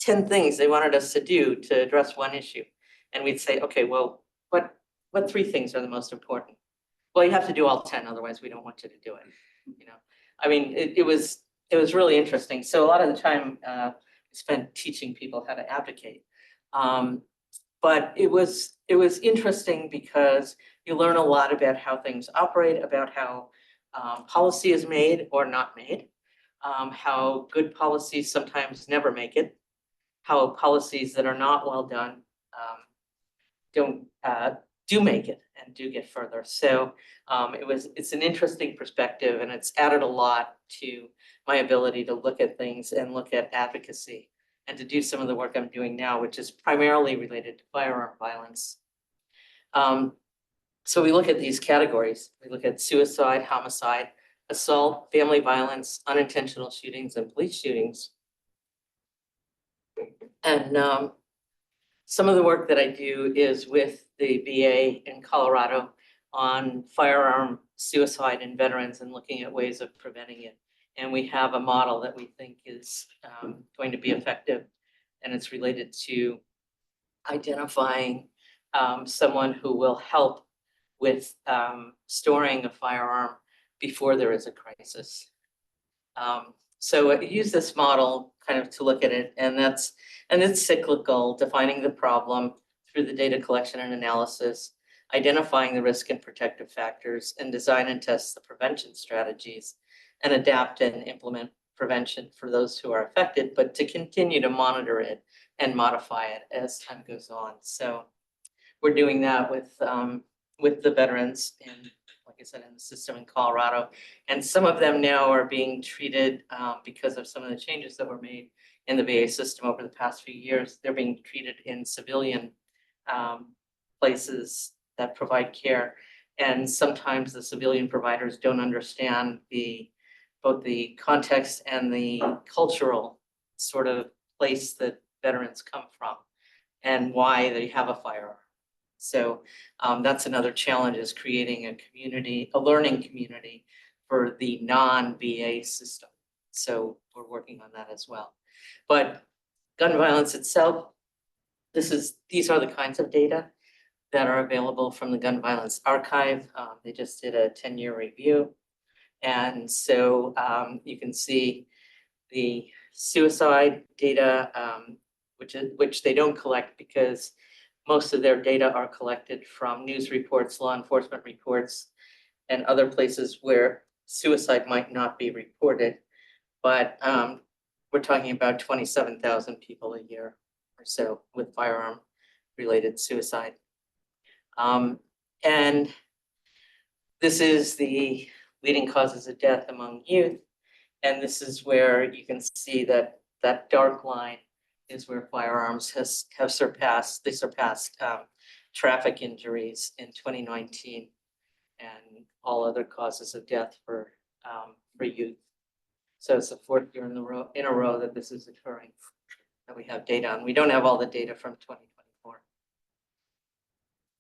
10 things they wanted us to do to address one issue. And we'd say, okay, well, what 3 things are the most important? Well, you have to do all 10, otherwise we don't want you to do it. I mean, it was really interesting. So a lot of the time we spent teaching people how to advocate. But it was interesting because you learn a lot about how things operate, about how policy is made or not made, how good policies sometimes never make it, how policies that are not well done do make it and do get further. So it's an interesting perspective, and it's added a lot to my ability to look at things and look at advocacy and to do some of the work I'm doing now, which is primarily related to firearm violence. So we look at these categories. We look at suicide, homicide, assault, family violence, unintentional shootings, and police shootings. And some of the work that I do is with the VA in Colorado on firearm suicide in veterans and looking at ways of preventing it. And we have a model that we think is going to be effective, and it's related to identifying someone who will help with storing a firearm before there is a crisis. So I use this model kind of to look at it, and it's cyclical, defining the problem through the data collection and analysis, identifying the risk and protective factors, and design and test the prevention strategies, and adapt and implement prevention for those who are affected, but to continue to monitor it and modify it as time goes on. So we're doing that with the veterans in, like I said, in the system in Colorado. And some of them now are being treated because of some of the changes that were made in the VA system over the past few years. They're being treated in civilian places that provide care. And sometimes the civilian providers don't understand both the context and the cultural sort of place that veterans come from and why they have a firearm. So that's another challenge, is creating a community, a learning community for the non-VA system. So we're working on that as well. But gun violence itself, these are the kinds of data that are available from the Gun Violence Archive. They just did a 10-year review. And so you can see the suicide data, which they don't collect because most of their data are collected from news reports, law enforcement reports, and other places where suicide might not be reported. But we're talking about 27,000 people a year or so with firearm-related suicide. And this is the leading causes of death among youth. And this is where you can see that that dark line is where firearms have surpassed traffic injuries in 2019 and all other causes of death for youth. So it's the fourth year in a row that this is occurring, that we have data on. We don't have all the data from 2024.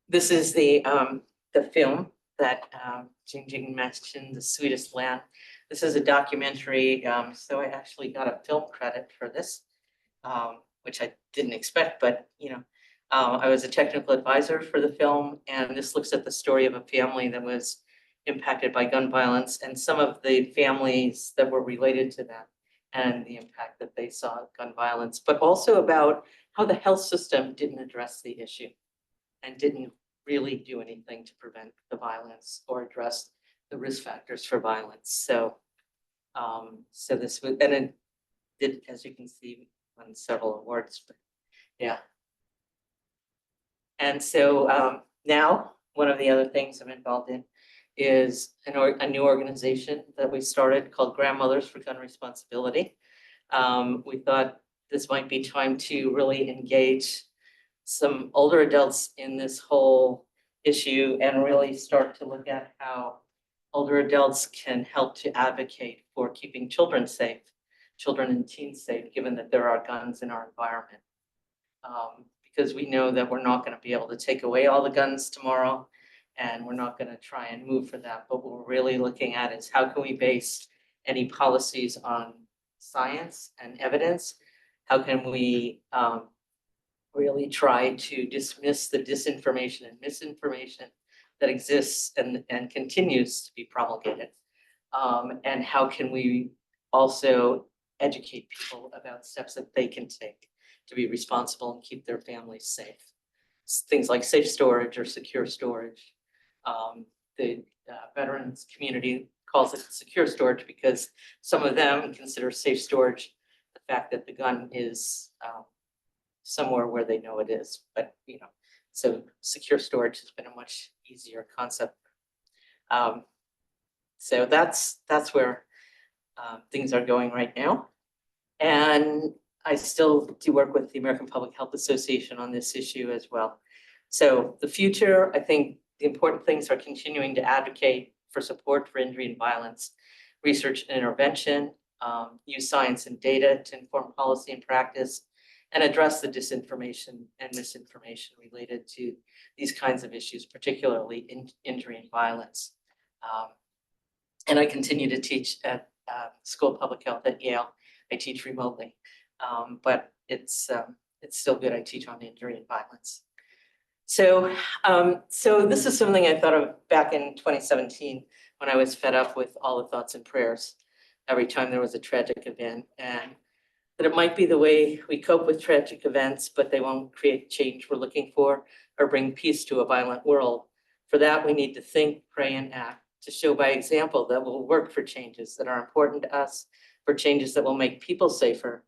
This is the film that Jing mentioned, The Sweetest Land. This is a documentary, so I actually got a film credit for this, which I didn't expect, but I was a technical advisor for the film, and this looks at the story of a family that was impacted by gun violence and some of the families that were related to that and the impact that they saw of gun violence, but also about how the health system didn't address the issue and didn't really do anything to prevent the violence or address the risk factors for violence. So, so this was, and it did, as you can see, won several awards. But yeah. And so now one of the other things I'm involved in is a new organization that we started called Grandmothers for Gun Responsibility. We thought this might be time to really engage some older adults in this whole issue and really start to look at how older adults can help to advocate for keeping children safe, children and teens safe, given that there are guns in our environment. Because we know that we're not going to be able to take away all the guns tomorrow, and we're not going to try and move for that. But what we're really looking at is how can we base any policies on science and evidence? How can we really try to dismiss the disinformation and misinformation that exists and continues to be promulgated? And how can we also educate people about steps that they can take to be responsible and keep their families safe? Things like safe storage or secure storage. The veterans community calls it secure storage because some of them consider safe storage the fact that the gun is somewhere where they know it is. But so secure storage has been a much easier concept. So that's where things are going right now. And I still do work with the American Public Health Association on this issue as well. So the future, I think the important things are continuing to advocate for support for injury and violence, research and intervention, use science and data to inform policy and practice, and address the disinformation and misinformation related to these kinds of issues, particularly injury and violence. And I continue to teach at School of Public Health at Yale. I teach remotely, but it's it's still good I teach on injury and violence. So, so this is something I thought of back in 2017 when I was fed up with all the thoughts and prayers every time there was a tragic event, and that it might be the way we cope with tragic events, but they won't create change we're looking for or bring peace to a violent world. For that, we need to think, pray, and act to show by example that we'll work for changes that are important to us, for changes that will make people safer.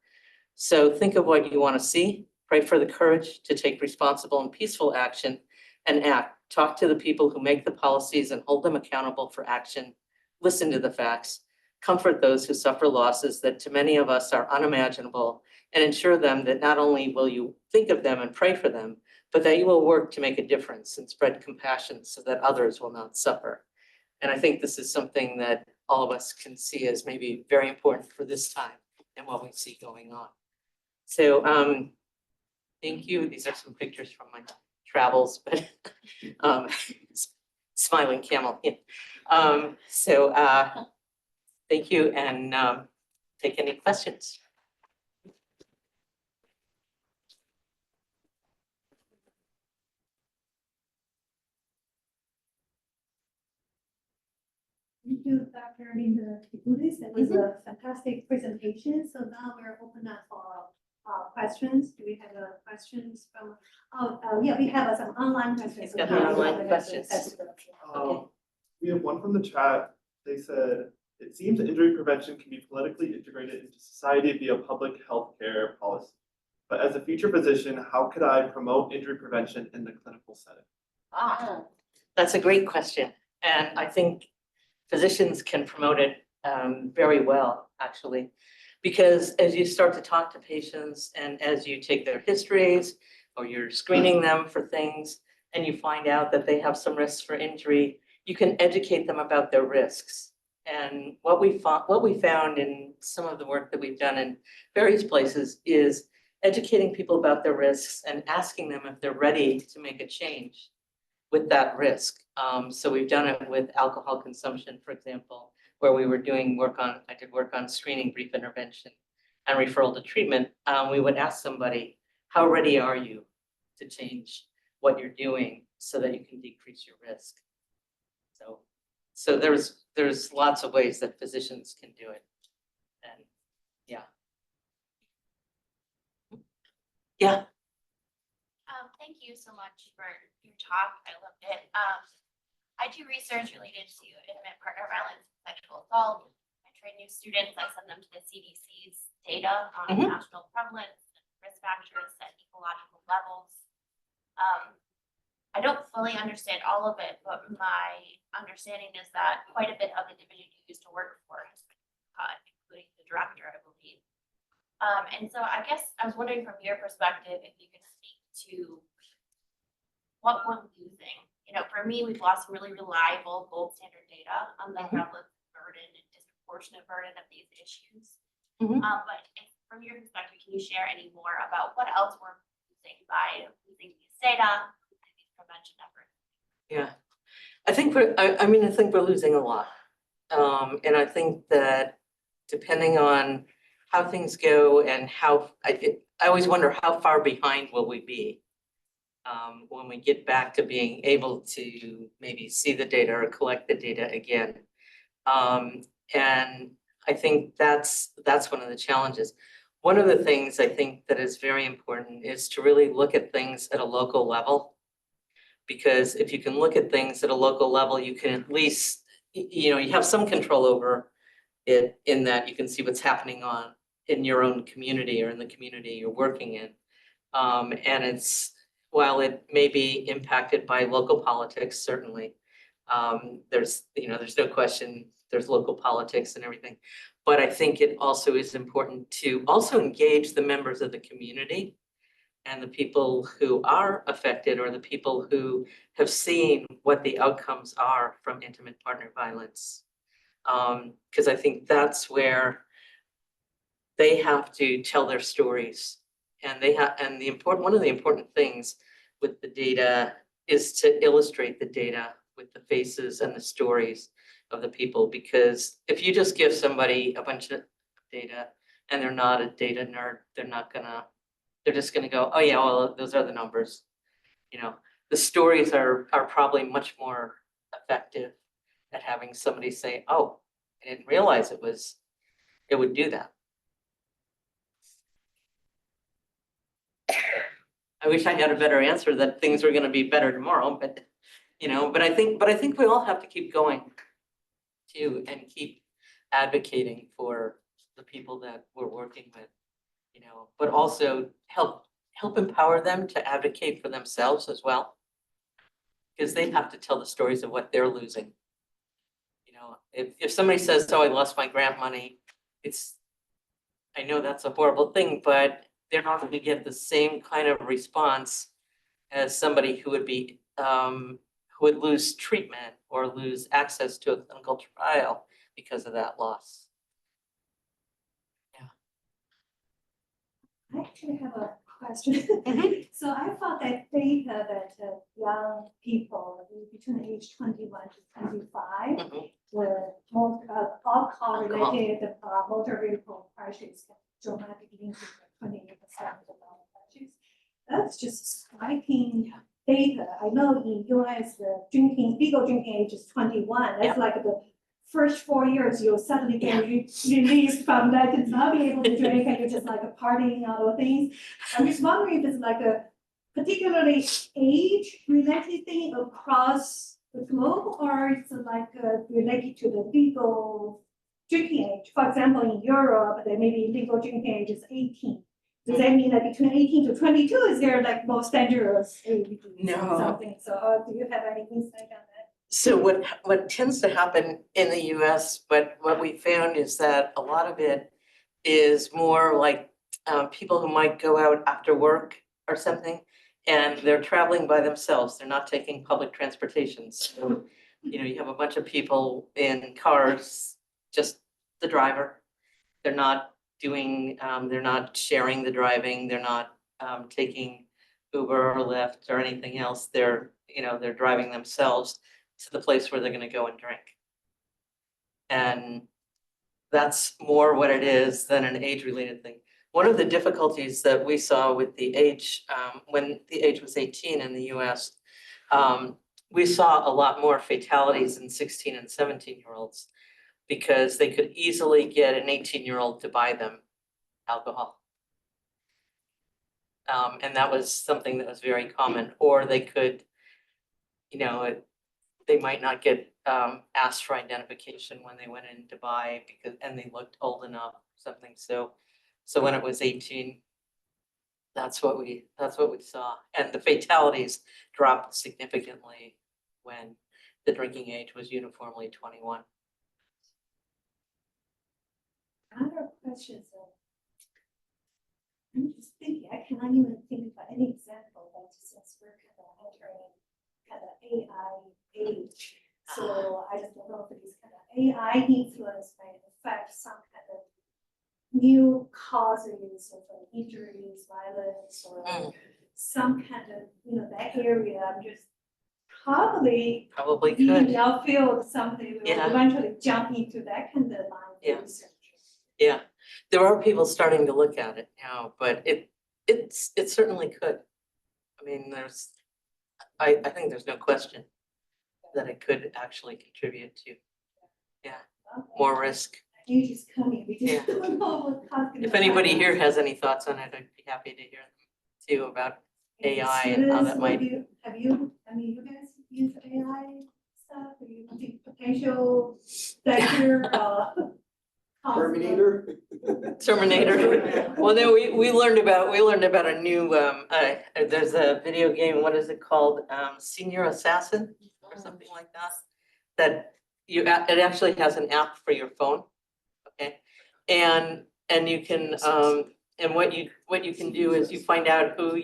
So think of what you want to see, pray for the courage to take responsible and peaceful action, and act. Talk to the people who make the policies and hold them accountable for action. Listen to the facts. Comfort those who suffer losses that to many of us are unimaginable, and ensure them that not only will you think of them and pray for them, but that you will work to make a difference and spread compassion so that others will not suffer. And I think this is something that all of us can see as maybe very important for this time and what we see going on. So thank you. These are some pictures from my travels, but smiling camel. Yeah. Thank you, and take any questions. Thank you, Dr. Linda Degutis. That was a fantastic presentation. So now we're open up for questions. Do we have questions from? Yeah, we have some online questions. He's got the online questions. Okay. We have one from the chat. They said, it seems that injury prevention can be politically integrated into society via public health care policy. But as a future physician, how could I promote injury prevention in the clinical setting? That's a great question. And I think physicians can promote it very well, actually. Because as you start to talk to patients and as you take their histories or you're screening them for things and you find out that they have some risks for injury, you can educate them about their risks. And what we found in some of the work that we've done in various places is educating people about their risks and asking them if they're ready to make a change with that risk. So we've done it with alcohol consumption, for example, where we were doing I did work on screening, brief intervention, and referral to treatment. We would ask somebody, how ready are you to change what you're doing so that you can decrease your risk? So there's lots of ways that physicians can do it. And yeah. Yeah. Thank you so much for your talk. I loved it. I do research related to intimate partner violence and sexual assault. I train new students. I send them to the CDC's data on national prevalence and risk factors at ecological levels. I don't fully understand all of it, but my understanding is that quite a bit of the division you used to work for has been cut, including the director, I believe. And so I guess I was wondering from your perspective, if you could speak to what we're losing. You know, for me, we've lost really reliable gold standard data on the prevalence burden and disproportionate burden of these issues. But from your perspective, can you share any more about what else we're losing by losing these data? Prevention efforts. Yeah, I think I think we're losing a lot. And I think that depending on how things go and how, I always wonder how far behind will we be when we get back to being able to maybe see the data or collect the data again. And I think that's one of the challenges. One of the things I think that is very important is to really look at things at a local level. Because if you can look at things at a local level, you can at least, you have some control over it in that you can see what's happening in your own community or in the community you're working in. And while it may be impacted by local politics, certainly, there's no question there's local politics and everything. But I think it also is important to also engage the members of the community and the people who are affected or the people who have seen what the outcomes are from intimate partner violence. Because I think that's where they have to tell their stories. And one of the important things with the data is to illustrate the data with the faces and the stories of the people. Because if you just give somebody a bunch of data and they're not a data nerd, they're not gonna They're just gonna go, oh yeah, well, those are the numbers. You know, the stories are probably much more effective at having somebody say, oh, I didn't realize it would do that. I wish I had a better answer that things were gonna be better tomorrow, but, you know, but I think we all have to keep going too and keep advocating for the people that we're working with, you know, but also help empower them to advocate for themselves as well. Because they have to tell the stories of what they're losing. You know, if somebody says, oh, I lost my grant money, I know that's a horrible thing, but they're not going to get the same kind of response as somebody who would be, who would lose treatment or lose access to a clinical trial because of that loss. I actually have a question. So I thought that data that young people between age 21 to 25 were more alcohol related motor vehicle crashes dramatically increased by 28% of all crashes. That's just striking data. I know in US the legal drinking age is 21. That's like the first 4 years you'll suddenly get released from that and not be able to drink and you're just like a partying all those things. I'm just wondering if it's like a particularly age related thing across the globe or it's like related to the legal drinking age. For example, in Europe, there may be legal drinking age is 18. Does that mean that between 18 to 22 is there like most dangerous age? No. Or something? So do you have any insight on that? So what tends to happen in the US, but what we found is that a lot of it is more like people who might go out after work or something, and they're traveling by themselves. They're not taking public transportation. So, you know, you have a bunch of people in cars, just the driver. They're not doing, they're not sharing the driving. They're not taking Uber or Lyft or anything else. They're driving themselves to the place where they're going to go and drink. And that's more what it is than an age-related thing. One of the difficulties that we saw with the age, when the age was 18 in the US, we saw a lot more fatalities in 16 and 17-year-olds because they could easily get an 18-year-old to buy them alcohol. And that was something that was very common. Or they could, you know, they might not get asked for identification when they went in to buy and they looked old enough or something. So when it was 18, that's what we saw. And the fatalities dropped significantly when the drinking age was uniformly 21. Other questions. I'm just thinking, I cannot even think of any example that since we're kind of entering AI age. So I just don't know if these kind of AI influence may affect some kind of new causes of injuries, violence, or some kind of, you know, that area. I'm just probably Probably in could. your field, something will eventually jump into that kind of line of research. Yeah, there are people starting to look at it now, but it certainly could. I mean, I think there's no question that it could actually contribute to, more risk. Age is coming. We just Yeah. don't know what's happening. If anybody here has any thoughts on it, I'd be happy to hear them too about AI and how that might. You guys use AI stuff? Are you think potential danger? Terminator? Terminator. Well, no, we learned about a new, there's a video game, what is it called? Senior Assassin or something like that. That it actually has an app for your phone, okay? And you can, and what you can do is you find out who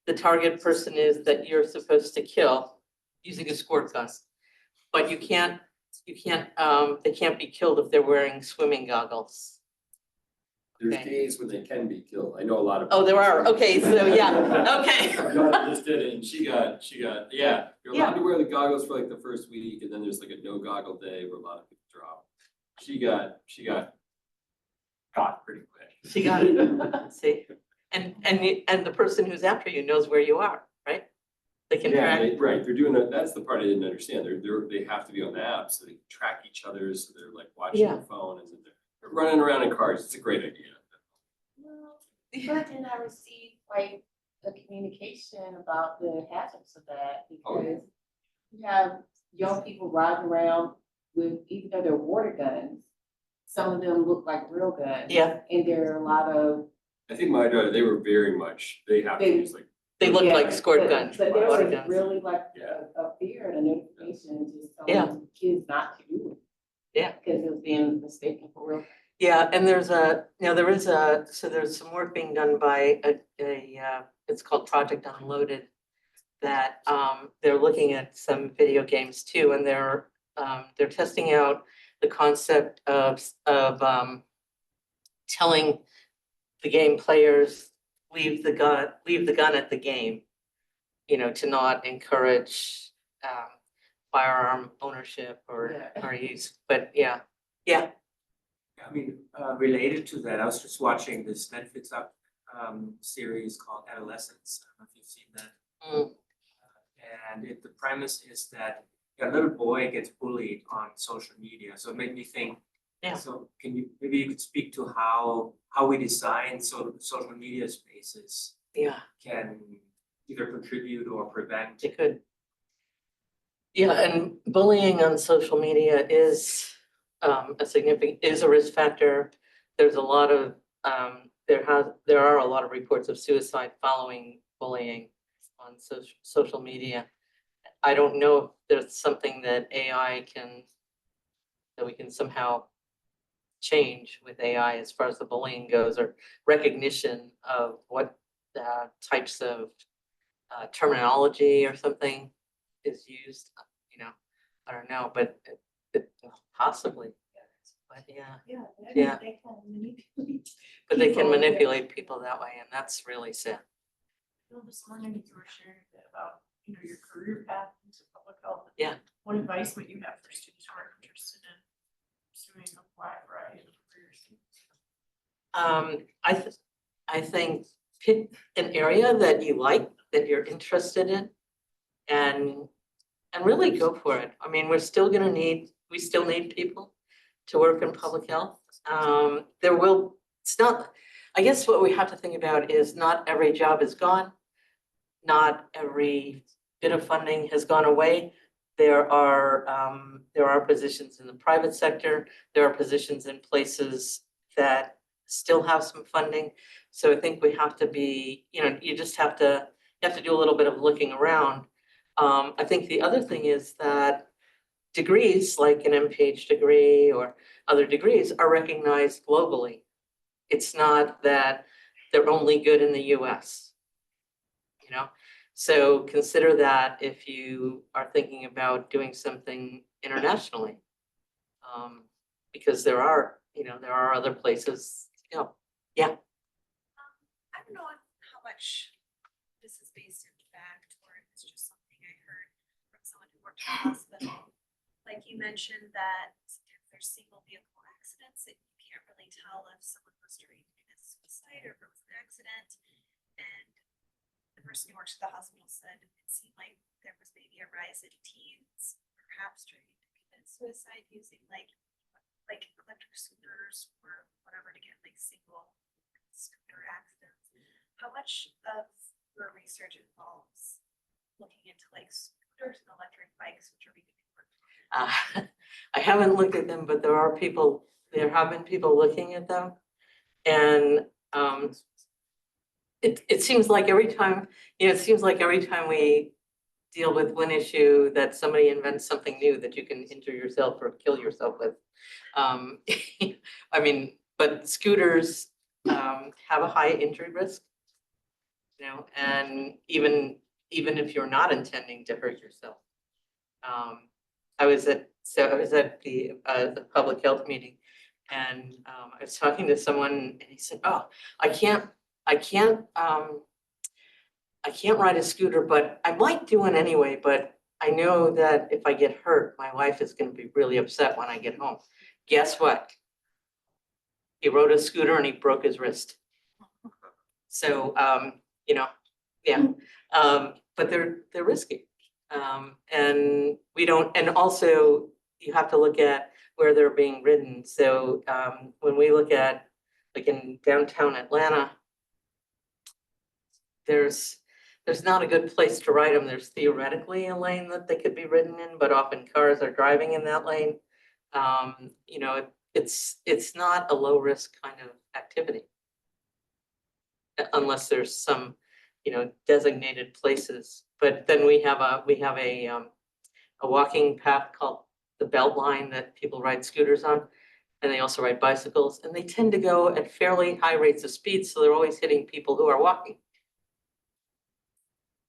the target person is that you're supposed to kill using a squirt gun. But they can't be killed if they're wearing swimming goggles. There's Okay. days when they can be killed. I know a lot of. Oh, there are, okay, so yeah, okay. My daughter just did it and she got, yeah, you're allowed to wear the goggles for like the first week and then there's like a no goggle day where a lot of people drop. She got caught pretty quick. She got it, see, And the person who's after you knows where you are, right? They can Yeah, track. right, they're doing that, that's the part I didn't understand, they have to be on the app, so they can track each other, so they're like watching Yeah. their phone, and then they're running around in cars, it's a great idea. But then I received like a communication about the hazards of that because you have young people riding around with, even though they're water guns, some of them look like real guns. Yeah, And there are a lot of. I think my daughter, they were very much, they have to They- use like, they look Yeah, like squirt but- guns, But there water was guns. really like Yeah. a fear and a notification just Yeah. telling kids not to do it. Yeah. Because it was being mistaken for real. Yeah, and there's some work being done by it's called Project Unloaded. That they're looking at some video games too, and they're testing out the concept of telling the game players, leave the gun at the game, to not encourage firearm ownership or use, but yeah. I mean, related to that, I was just watching this Netflix series called Adolescence. I don't know if you've seen that. Mm. And the premise is that a little boy gets bullied on social media. So it made me think. Yeah. So maybe you could speak to how we design social media spaces Yeah, can either contribute or prevent. it could. Yeah, and bullying on social media is a risk factor. There's a lot of there are a lot of reports of suicide following bullying on social media. I don't know if there's something that we can somehow change with AI as far as the bullying goes, or recognition of what types of terminology or something is used. I don't know, but possibly. But yeah, Yeah. They can manipulate. but they can People, yeah. manipulate people that way, and that's really sad. This morning you were sharing a bit about, your career path into public health. Yeah. What advice would you have for students who are interested in pursuing a wide variety of careers? I think pick an area that you like, that you're interested in, and really go for it. I mean, we still need people to work in public health. I guess what we have to think about is not every job is gone. Not every bit of funding has gone away. There are positions in the private sector. There are positions in places that still have some funding. So I think we have to be, you have to do a little bit of looking around. I think the other thing is that degrees like an MPH degree or other degrees are recognized globally. It's not that they're only good in the US. So consider that if you are thinking about doing something internationally. Because there are other places, Yeah. I don't know how much this is based in fact, or if it's just something I heard from someone who worked in a hospital. Like you mentioned that if there's single vehicle accidents, that you can't really tell if someone was trying to commit suicide or if it was an accident. And the person who works at the hospital said it seemed like there was maybe a rise in teens, perhaps trying to commit suicide using like electric scooters or whatever to get like single scooter accidents. How much of your research involves looking into like scooters and electric bikes, which are becoming more I haven't looked at them, but there have been people looking at them. And it seems like every time we deal with one issue that somebody invents something new that you can injure yourself or kill yourself with. I mean, but scooters have a high injury risk, and even if you're not intending to hurt yourself. I was at the public health meeting, and I was talking to someone, and he said, "Oh, I can't ride a scooter, but I might do one anyway, but I know that if I get hurt, my wife is going to be really upset when I get home." Guess what? He rode a scooter and he broke his wrist. So, you know, yeah, but they're risky. And we don't, and also you have to look at where they're being ridden. So, when we look at, like in downtown Atlanta, there's not a good place to ride them. There's theoretically a lane that they could be ridden in, but often cars are driving in that lane. You know, it's not a low risk kind of activity. Unless there's some, you know, designated places. But then we have a walking path called the Belt Line that people ride scooters on. And they also ride bicycles, and they tend to go at fairly high rates of speed, so they're always hitting people who are walking.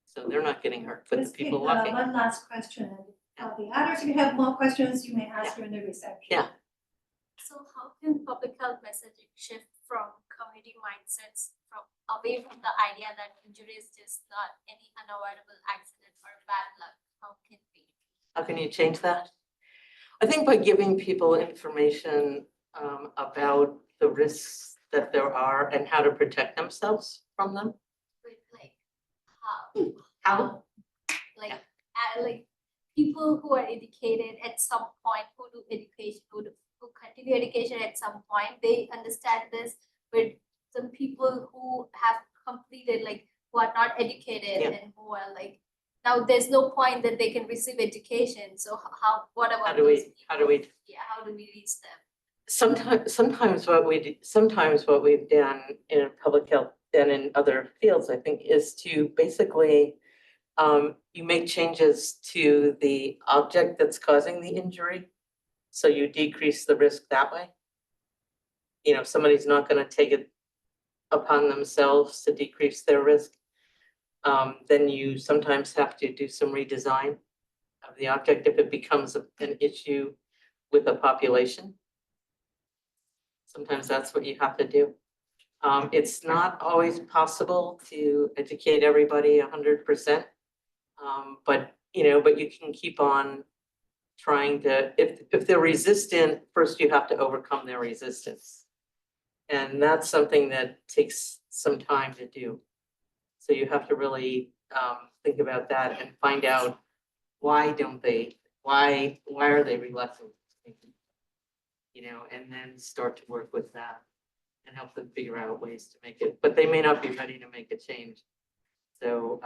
So they're not getting hurt, but the Let's people take, walking. one last question. The others, if you have more questions, you may ask during the reception. Yeah. So how can public health messaging shift from community mindsets from away from the idea that injury is just not any unavoidable accident or bad luck? How can we? How can you change that? I think by giving people information about the risks that there are and how to protect themselves from them. With like how? How? Like, like people who are educated at some point, who do education, who continue education at some point, they understand this. But some people who have completed, like who are not educated Yeah. and who are like, now there's no point that they can receive education. So what about How do we, those people? how do we? Yeah, how do we reach them? Sometimes what we've done in public health and in other fields, I think, is to basically you make changes to the object that's causing the injury. So you decrease the risk that way. You know, if somebody's not going to take it upon themselves to decrease their risk, then you sometimes have to do some redesign of the object if it becomes an issue with a population. Sometimes that's what you have to do. It's not always possible to educate everybody 100%. But you can keep on trying to, if they're resistant, first you have to overcome their resistance. And that's something that takes some time to do. So you have to really think about that and find out why are they reluctant? And then start to work with that and help them figure out ways to make it, but they may not be ready to make a change. So,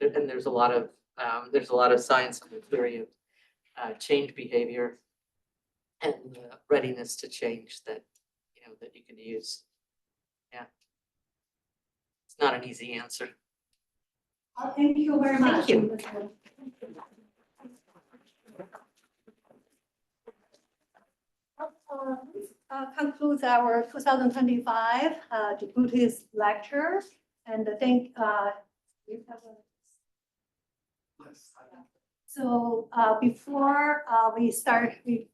and there's a lot of science and theory of change behavior and readiness to change that you can use. Yeah. It's not an easy answer. Thank you very much. Thank you. This concludes our 2025 Degutis lecture, and I think we have a. Yes. So before we start, we